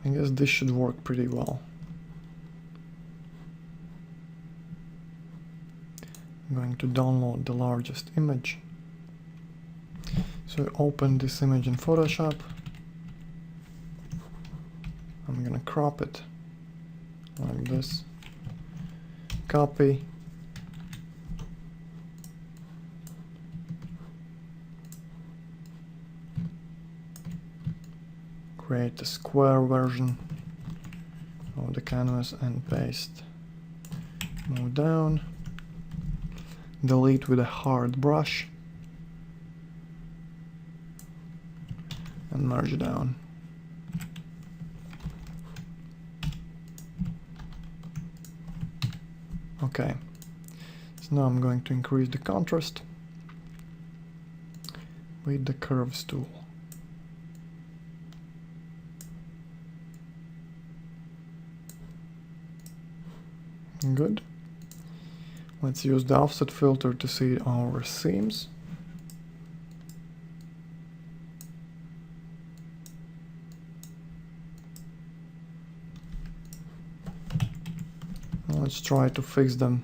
I guess this should work pretty well. I'm going to download the largest image. So I open this image in Photoshop. I'm gonna crop it like this. Copy. Create a square version of the canvas and paste. Move down. Delete with a hard brush. And merge down. Okay. So now I'm going to increase the contrast with the curves tool. Good. Let's use the offset filter to see our seams. Let's try to fix them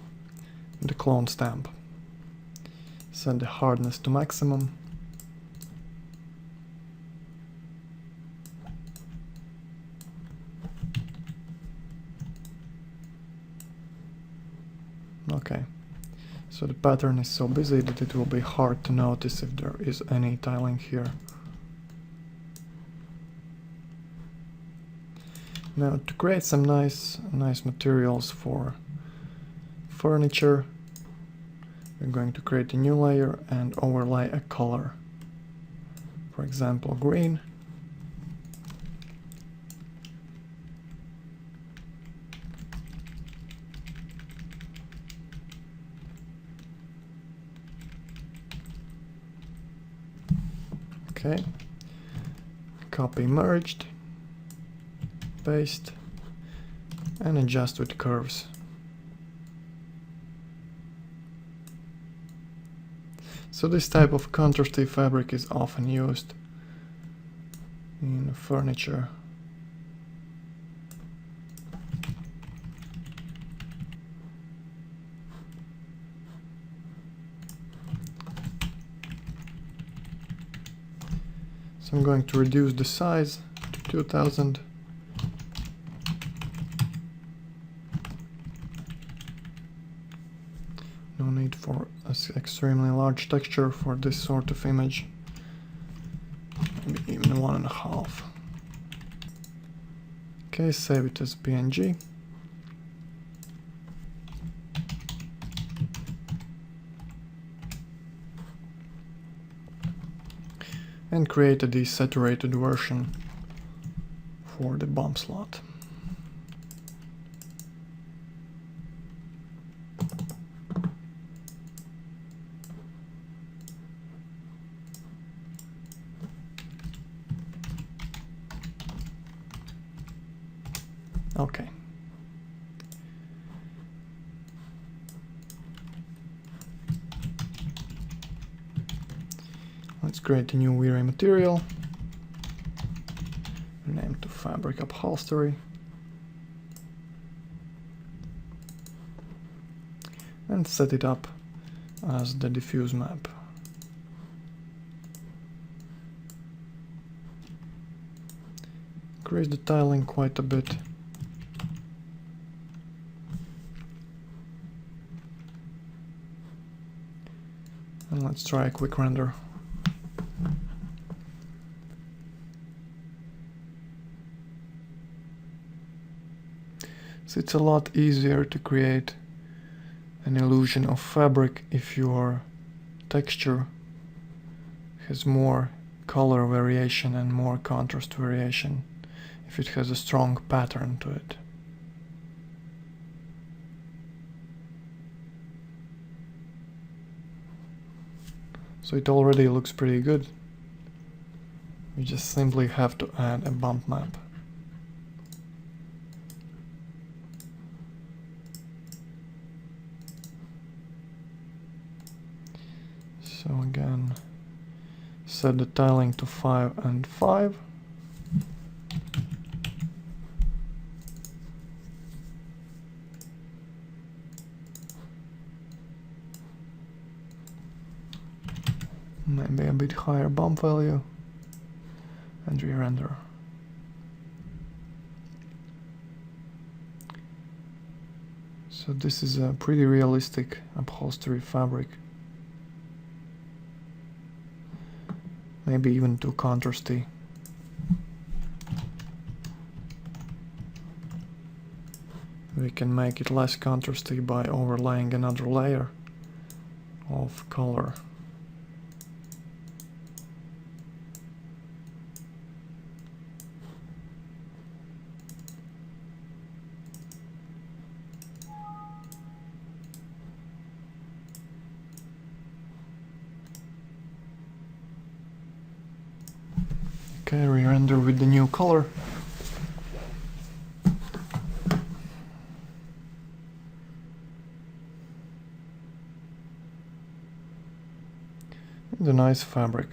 with the clone stamp. Set the hardness to maximum. Okay, so the pattern is so busy that it will be hard to notice if there is any tiling here. Now to create some nice materials for furniture, we're going to create a new layer and overlay a color. For example, green. Okay, copy merged, paste, and adjust with curves. So this type of contrasty fabric is often used in furniture. So I'm going to reduce the size to 2000. No need for an extremely large texture for this sort of image. Maybe even 1.5. Okay, save it as PNG. And create a desaturated version for the bump slot. Okay. Let's create a new weary material. Name to fabric upholstery. And set it up as the diffuse map. Increase the tiling quite a bit. And let's try a quick render. So it's a lot easier to create an illusion of fabric if your texture has more color variation and more contrast variation, if it has a strong pattern to it. So it already looks pretty good. We just simply have to add a bump map. So again, set the tiling to 5 and 5. Maybe a bit higher bump value and re-render. So this is a pretty realistic upholstery fabric. Maybe even too contrasty. We can make it less contrasty by overlaying another layer of color. Okay, re-render with the new color. It's a nice fabric.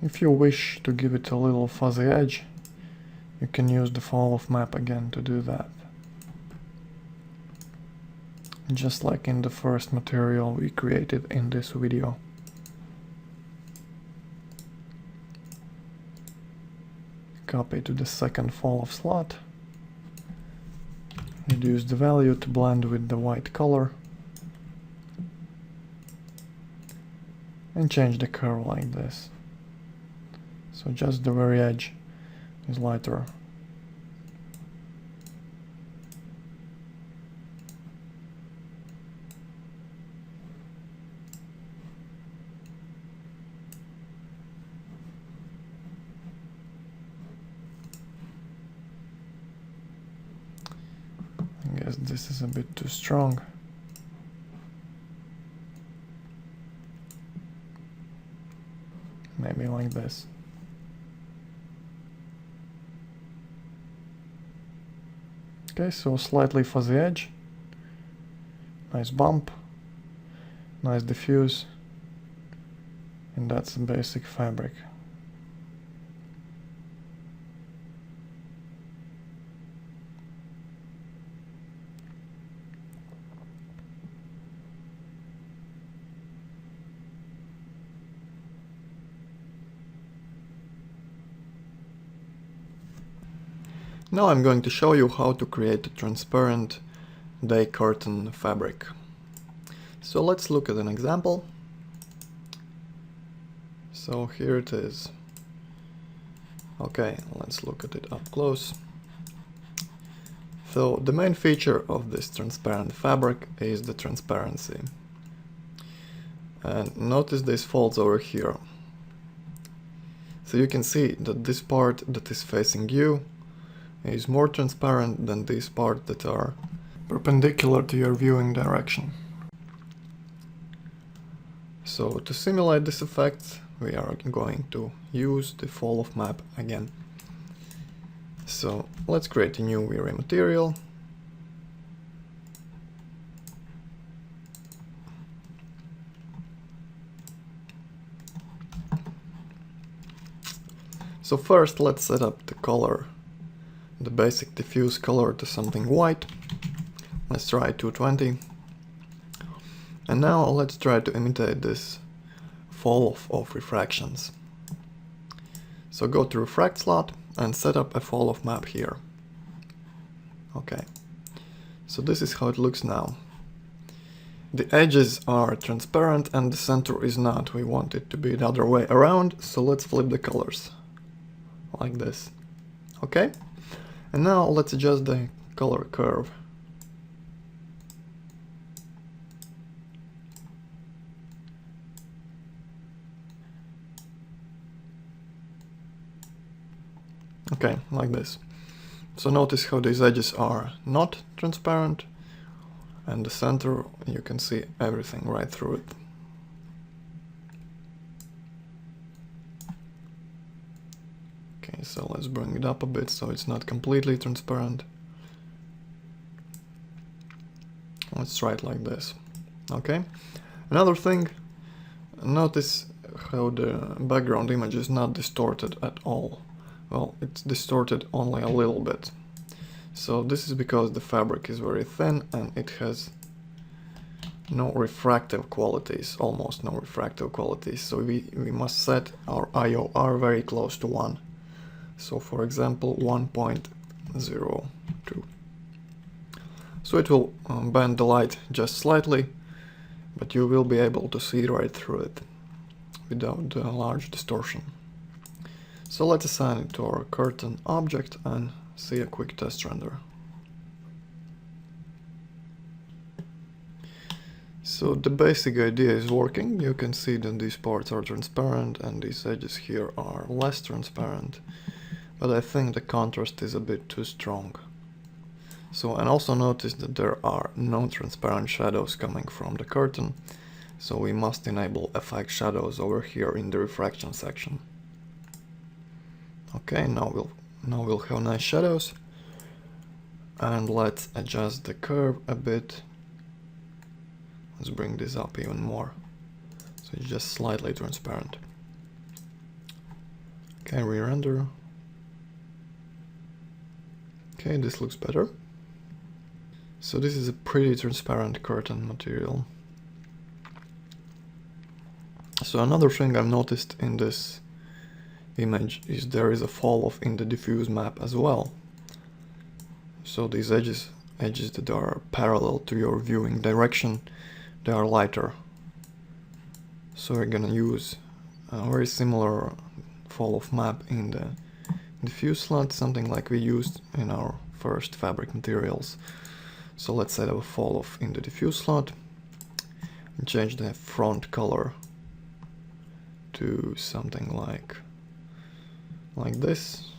If you wish to give it a little fuzzy edge, you can use the fall of map again to do that. Just like in the first material we created in this video. Copy to the second fall of slot. Reduce the value to blend with the white color. And change the curve like this. So just the very edge is lighter. I guess this is a bit too strong. Maybe like this. Okay, so slightly fuzzy edge, nice bump, nice diffuse, and that's the basic fabric. Now I'm going to show you how to create a transparent day curtain fabric. So let's look at an example. So here it is. Okay, let's look at it up close. So the main feature of this transparent fabric is the transparency. And notice these folds over here. So you can see that this part that is facing you is more transparent than these parts that are perpendicular to your viewing direction. So to simulate this effect, we are going to use the fall of map again. So let's create a new weary material. So first let's set up the color, the basic diffuse color, to something white. Let's try 220. And now let's try to imitate this fall of refractions. So go to refract slot and set up a fall of map here. Okay, so this is how it looks now. The edges are transparent and the center is not. We want it to be the other way around, so let's flip the colors like this. Okay, and now let's adjust the color curve. Okay, like this. So notice how these edges are not transparent, and the center, you can see everything right through it. Okay, so let's bring it up a bit so it's not completely transparent. Let's try it like this. Okay, another thing, notice how the background image is not distorted at all. Well, it's distorted only a little bit. So this is because the fabric is very thin and it has no refractive qualities, almost no refractive qualities. So we must set our IOR very close to 1. So for example 1.02. So it will bend the light just slightly, but you will be able to see right through it without a large distortion. So let's assign it to our curtain object and see a quick test render. So the basic idea is working. You can see that these parts are transparent and these edges here are less transparent, but I think the contrast is a bit too strong. So, and also notice that there are no transparent shadows coming from the curtain, so we must enable effect shadows over here in the refraction section. Okay, now we'll have nice shadows, and let's adjust the curve a bit. Let's bring this up even more, so it's just slightly transparent. Okay, re-render. Okay, this looks better. So this is a pretty transparent curtain material. So another thing I've noticed in this image is there is a fall off in the diffuse map as well. So these edges that are parallel to your viewing direction, they are lighter. So we're gonna use a very similar fall off map in the diffuse slot, something like we used in our first fabric materials. So let's set up a fall off in the diffuse slot and change the front color to something like this,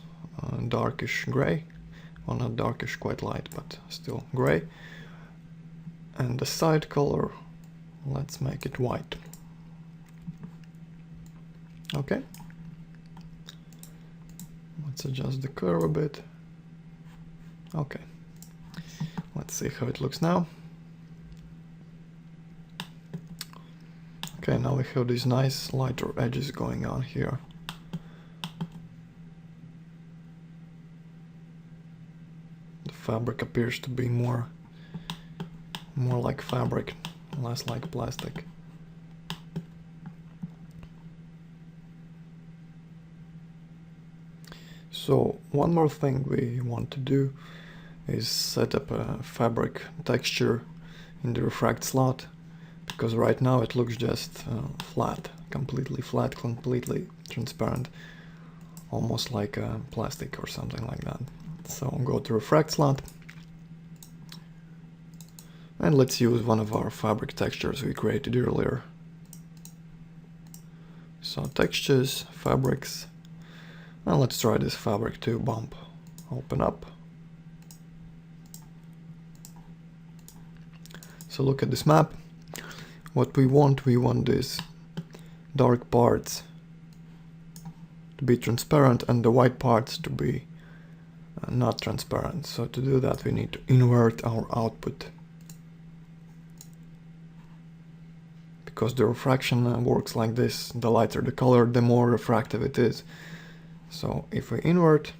darkish gray. Well, not darkish, quite light, but still gray. And the side color, let's make it white. Okay. Let's adjust the curve a bit. Okay. Let's see how it looks now. Okay, now we have these nice lighter edges going on here. The fabric appears to be more like fabric, less like plastic. So one more thing we want to do is set up a fabric texture in the refract slot, because right now it looks just flat, completely transparent, almost like a plastic or something like that. So go to refract slot and let's use one of our fabric textures we created earlier. So textures, fabrics, and let's try this fabric 2 bump. Open up. So look at this map. What we want these dark parts to be transparent and the white parts to be not transparent. So to do that we need to invert our output, because the refraction works like this: the lighter the color, the more refractive it is. So if we invert,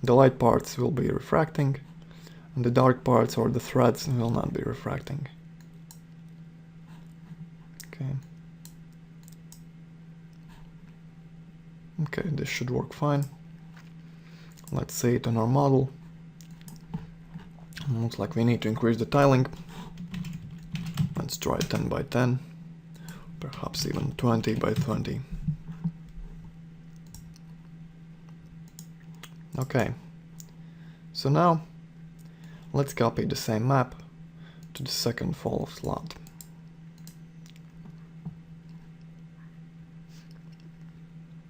the light parts will be refracting and the dark parts or the threads will not be refracting. Okay, this should work fine. Let's see it on our model. Looks like we need to increase the tiling. Let's try 10 by 10, perhaps even 20 by 20. Okay, so now let's copy the same map to the second fall off slot.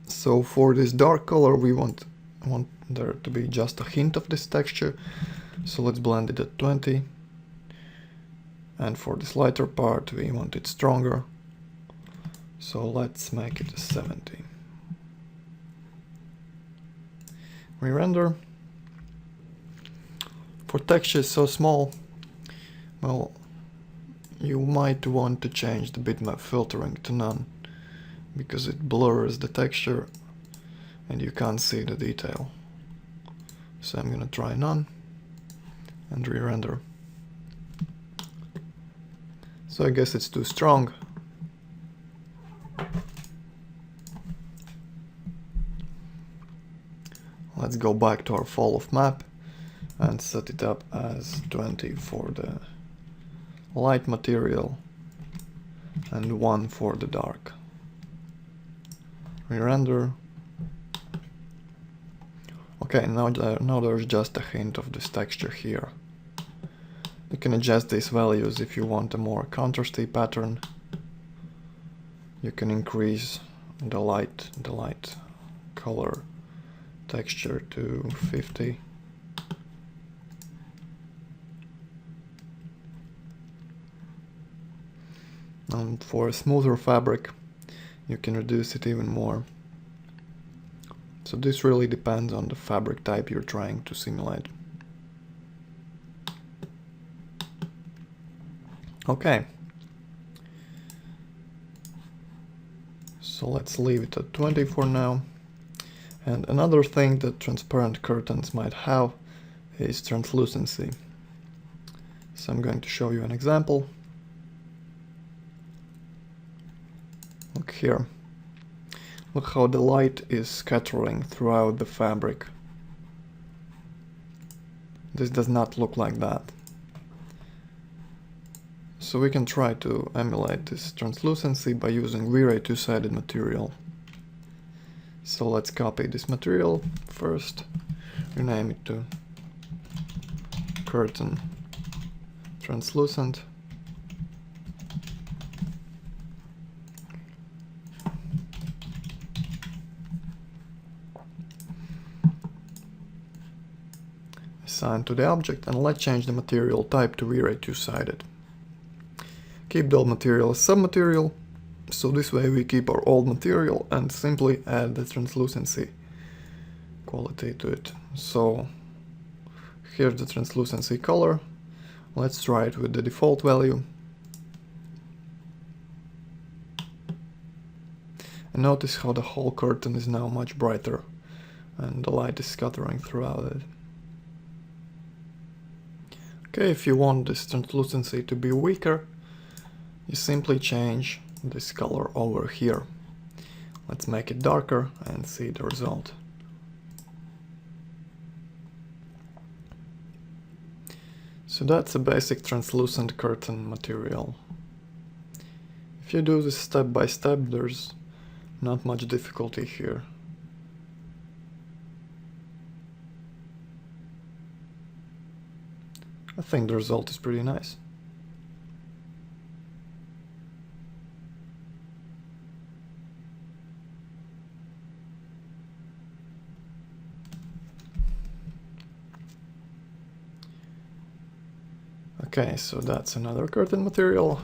So for this dark color we want there to be just a hint of this texture, So let's blend it at 20. And for this lighter part, we want it stronger. So let's make it a 70. We render. For textures so small, well, you might want to change the bitmap filtering to none, because it blurs the texture and you can't see the detail. So I'm gonna try none and re-render. So I guess it's too strong. Let's go back to our fall of map and set it up as 20 for the light material and 1 for the dark. Re-render. Okay, now there's just a hint of this texture here. You can adjust these values if you want a more contrasty pattern. You can increase the light color texture to 50. And for a smoother fabric, you can reduce it even more. So this really depends on the fabric type you're trying to simulate. Okay. So let's leave it at 20 for now. And another thing that transparent curtains might have is translucency. So I'm going to show you an example. Look here. Look how the light is scattering throughout the fabric. This does not look like that. So we can try to emulate this translucency by using V-Ray two-sided material. So let's copy this material first, rename it to curtain translucent. Assign to the object, and let's change the material type to V-Ray two-sided. Keep the old material as submaterial, so this way we keep our old material and simply add the translucency quality to it. So here's the translucency color. Let's try it with the default value. And notice how the whole curtain is now much brighter and the light is scattering throughout it. Okay, if you want this translucency to be weaker, you simply change this color over here. Let's make it darker and see the result. So that's a basic translucent curtain material. If you do this step by step, there's not much difficulty here. I think the result is pretty nice. Okay, so that's another curtain material,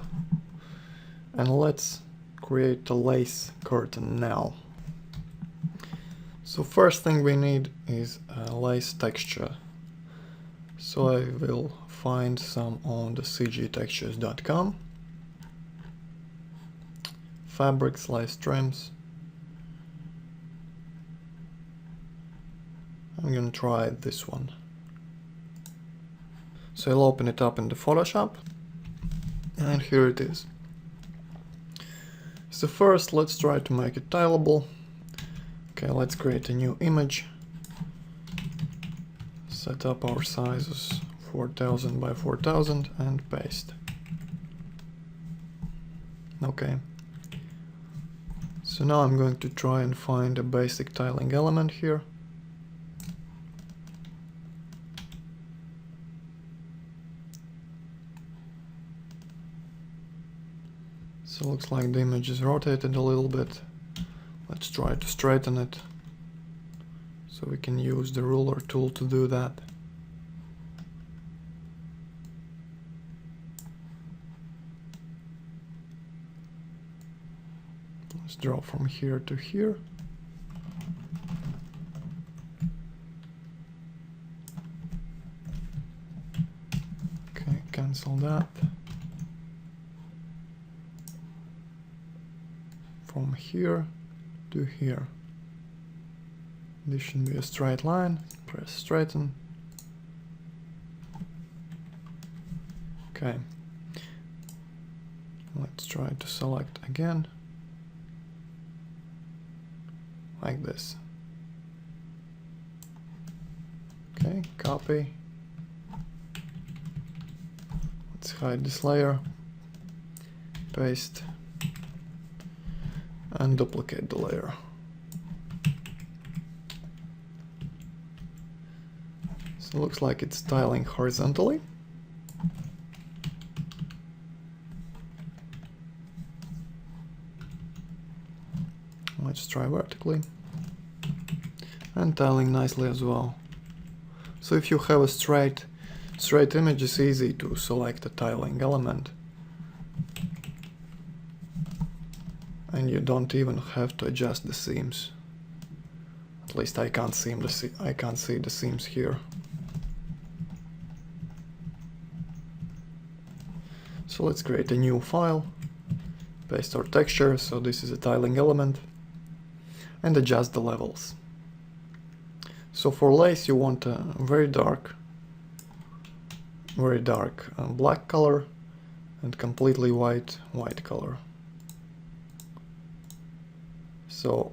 and let's create a lace curtain now. So first thing we need is a lace texture. So I will find some on the cgtextures.com. Fabrics, lace trims. I'm gonna try this one. So I'll open it up in the Photoshop, and here it is. So first let's try to make it tileable. Okay, let's create a new image. Set up our sizes 4000 by 4000 and paste. Okay. So now I'm going to try and find a basic tiling element here. So looks like the image is rotated a little bit. Let's try to straighten it. So we can use the ruler tool to do that. Let's draw from here to here. Okay, cancel that. From here to here. This should be a straight line. Press straighten. Okay. Let's try to select again. Like this. Okay, copy. Let's hide this layer. Paste. And duplicate the layer. So it looks like it's tiling horizontally. Let's try vertically. And tiling nicely as well. So if you have a straight image, it's easy to select a tiling element. And you don't even have to adjust the seams. At least I can't see the seams here. So let's create a new file, paste our texture, so this is a tiling element, and adjust the levels. So for lace you want a very dark black color and completely white color. So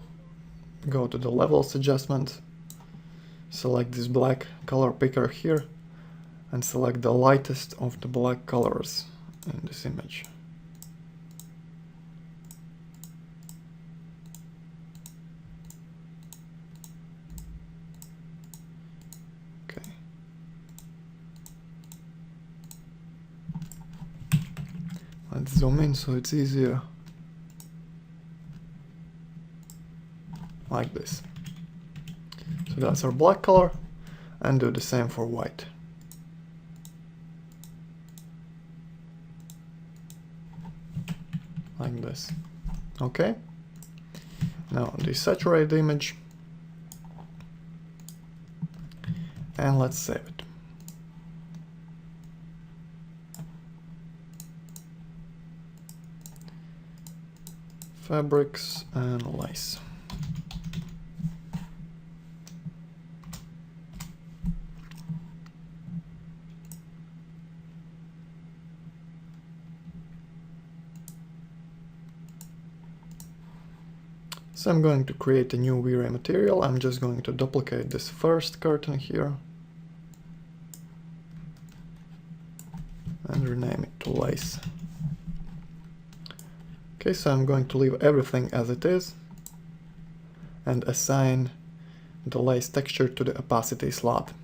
go to the levels adjustment, select this black color picker here, and select the lightest of the black colors in this image. Okay. Let's zoom in so it's easier. Like this. So that's our black color, and do the same for white. Like this. Okay. Now desaturate the image, and let's save it. Fabrics and lace. So I'm going to create a new V-Ray material. I'm just going to duplicate this first curtain here and rename it to lace. Okay, so I'm going to leave everything as it is and assign the lace texture to the opacity slot.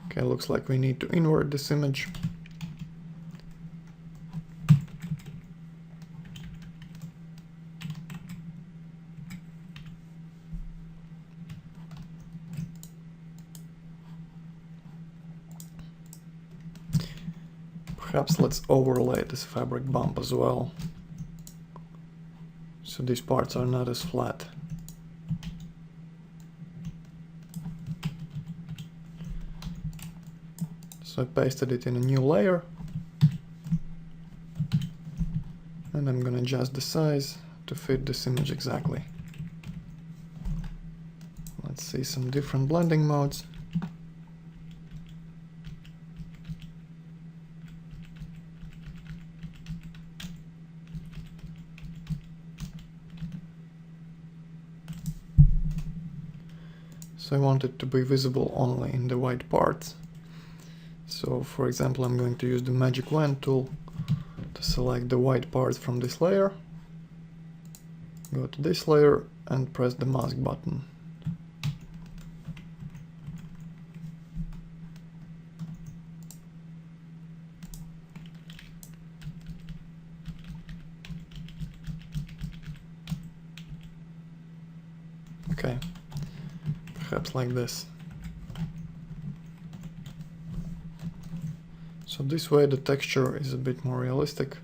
Okay, looks like we need to invert this image. Perhaps let's overlay this fabric bump as well, so these parts are not as flat. So I pasted it in a new layer, and I'm gonna adjust the size to fit this image exactly. Let's see some different blending modes. So I want it to be visible only in the white parts. So for example, I'm going to use the magic wand tool to select the white parts from this layer. Go to this layer and press the mask button. Okay, perhaps like this. So this way the texture is a bit more realistic,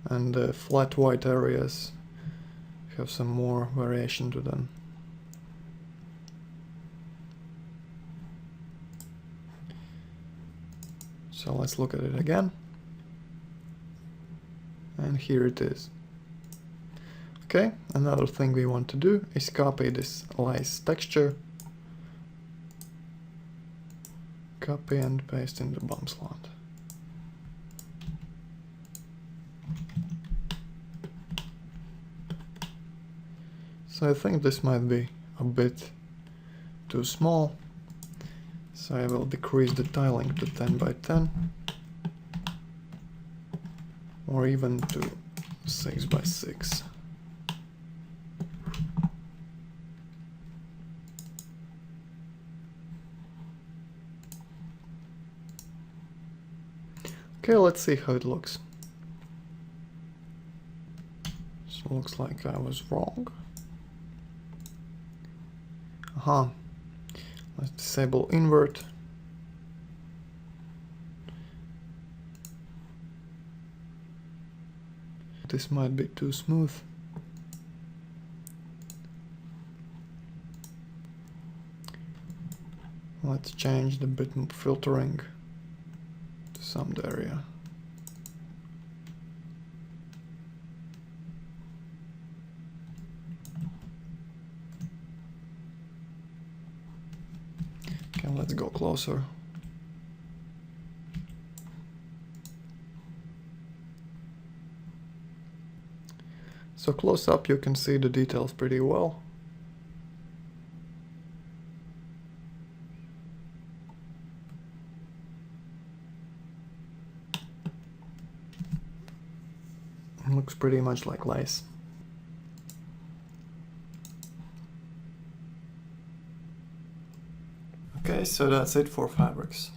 and the flat white areas have some more variation to them. So let's look at it again. And here it is. Okay, another thing we want to do is copy this lace texture. Copy and paste in the bum slot. So I think this might be a bit too small. So I will decrease the tiling to 10 by 10. Or even to 6 by 6. Okay, let's see how it looks. So it looks like I was wrong. Let's disable invert. This might be too smooth. Let's change the bitmap filtering to some area. Okay, let's go closer. So close up you can see the details pretty well. It looks pretty much like lace. Okay, so that's it for fabrics.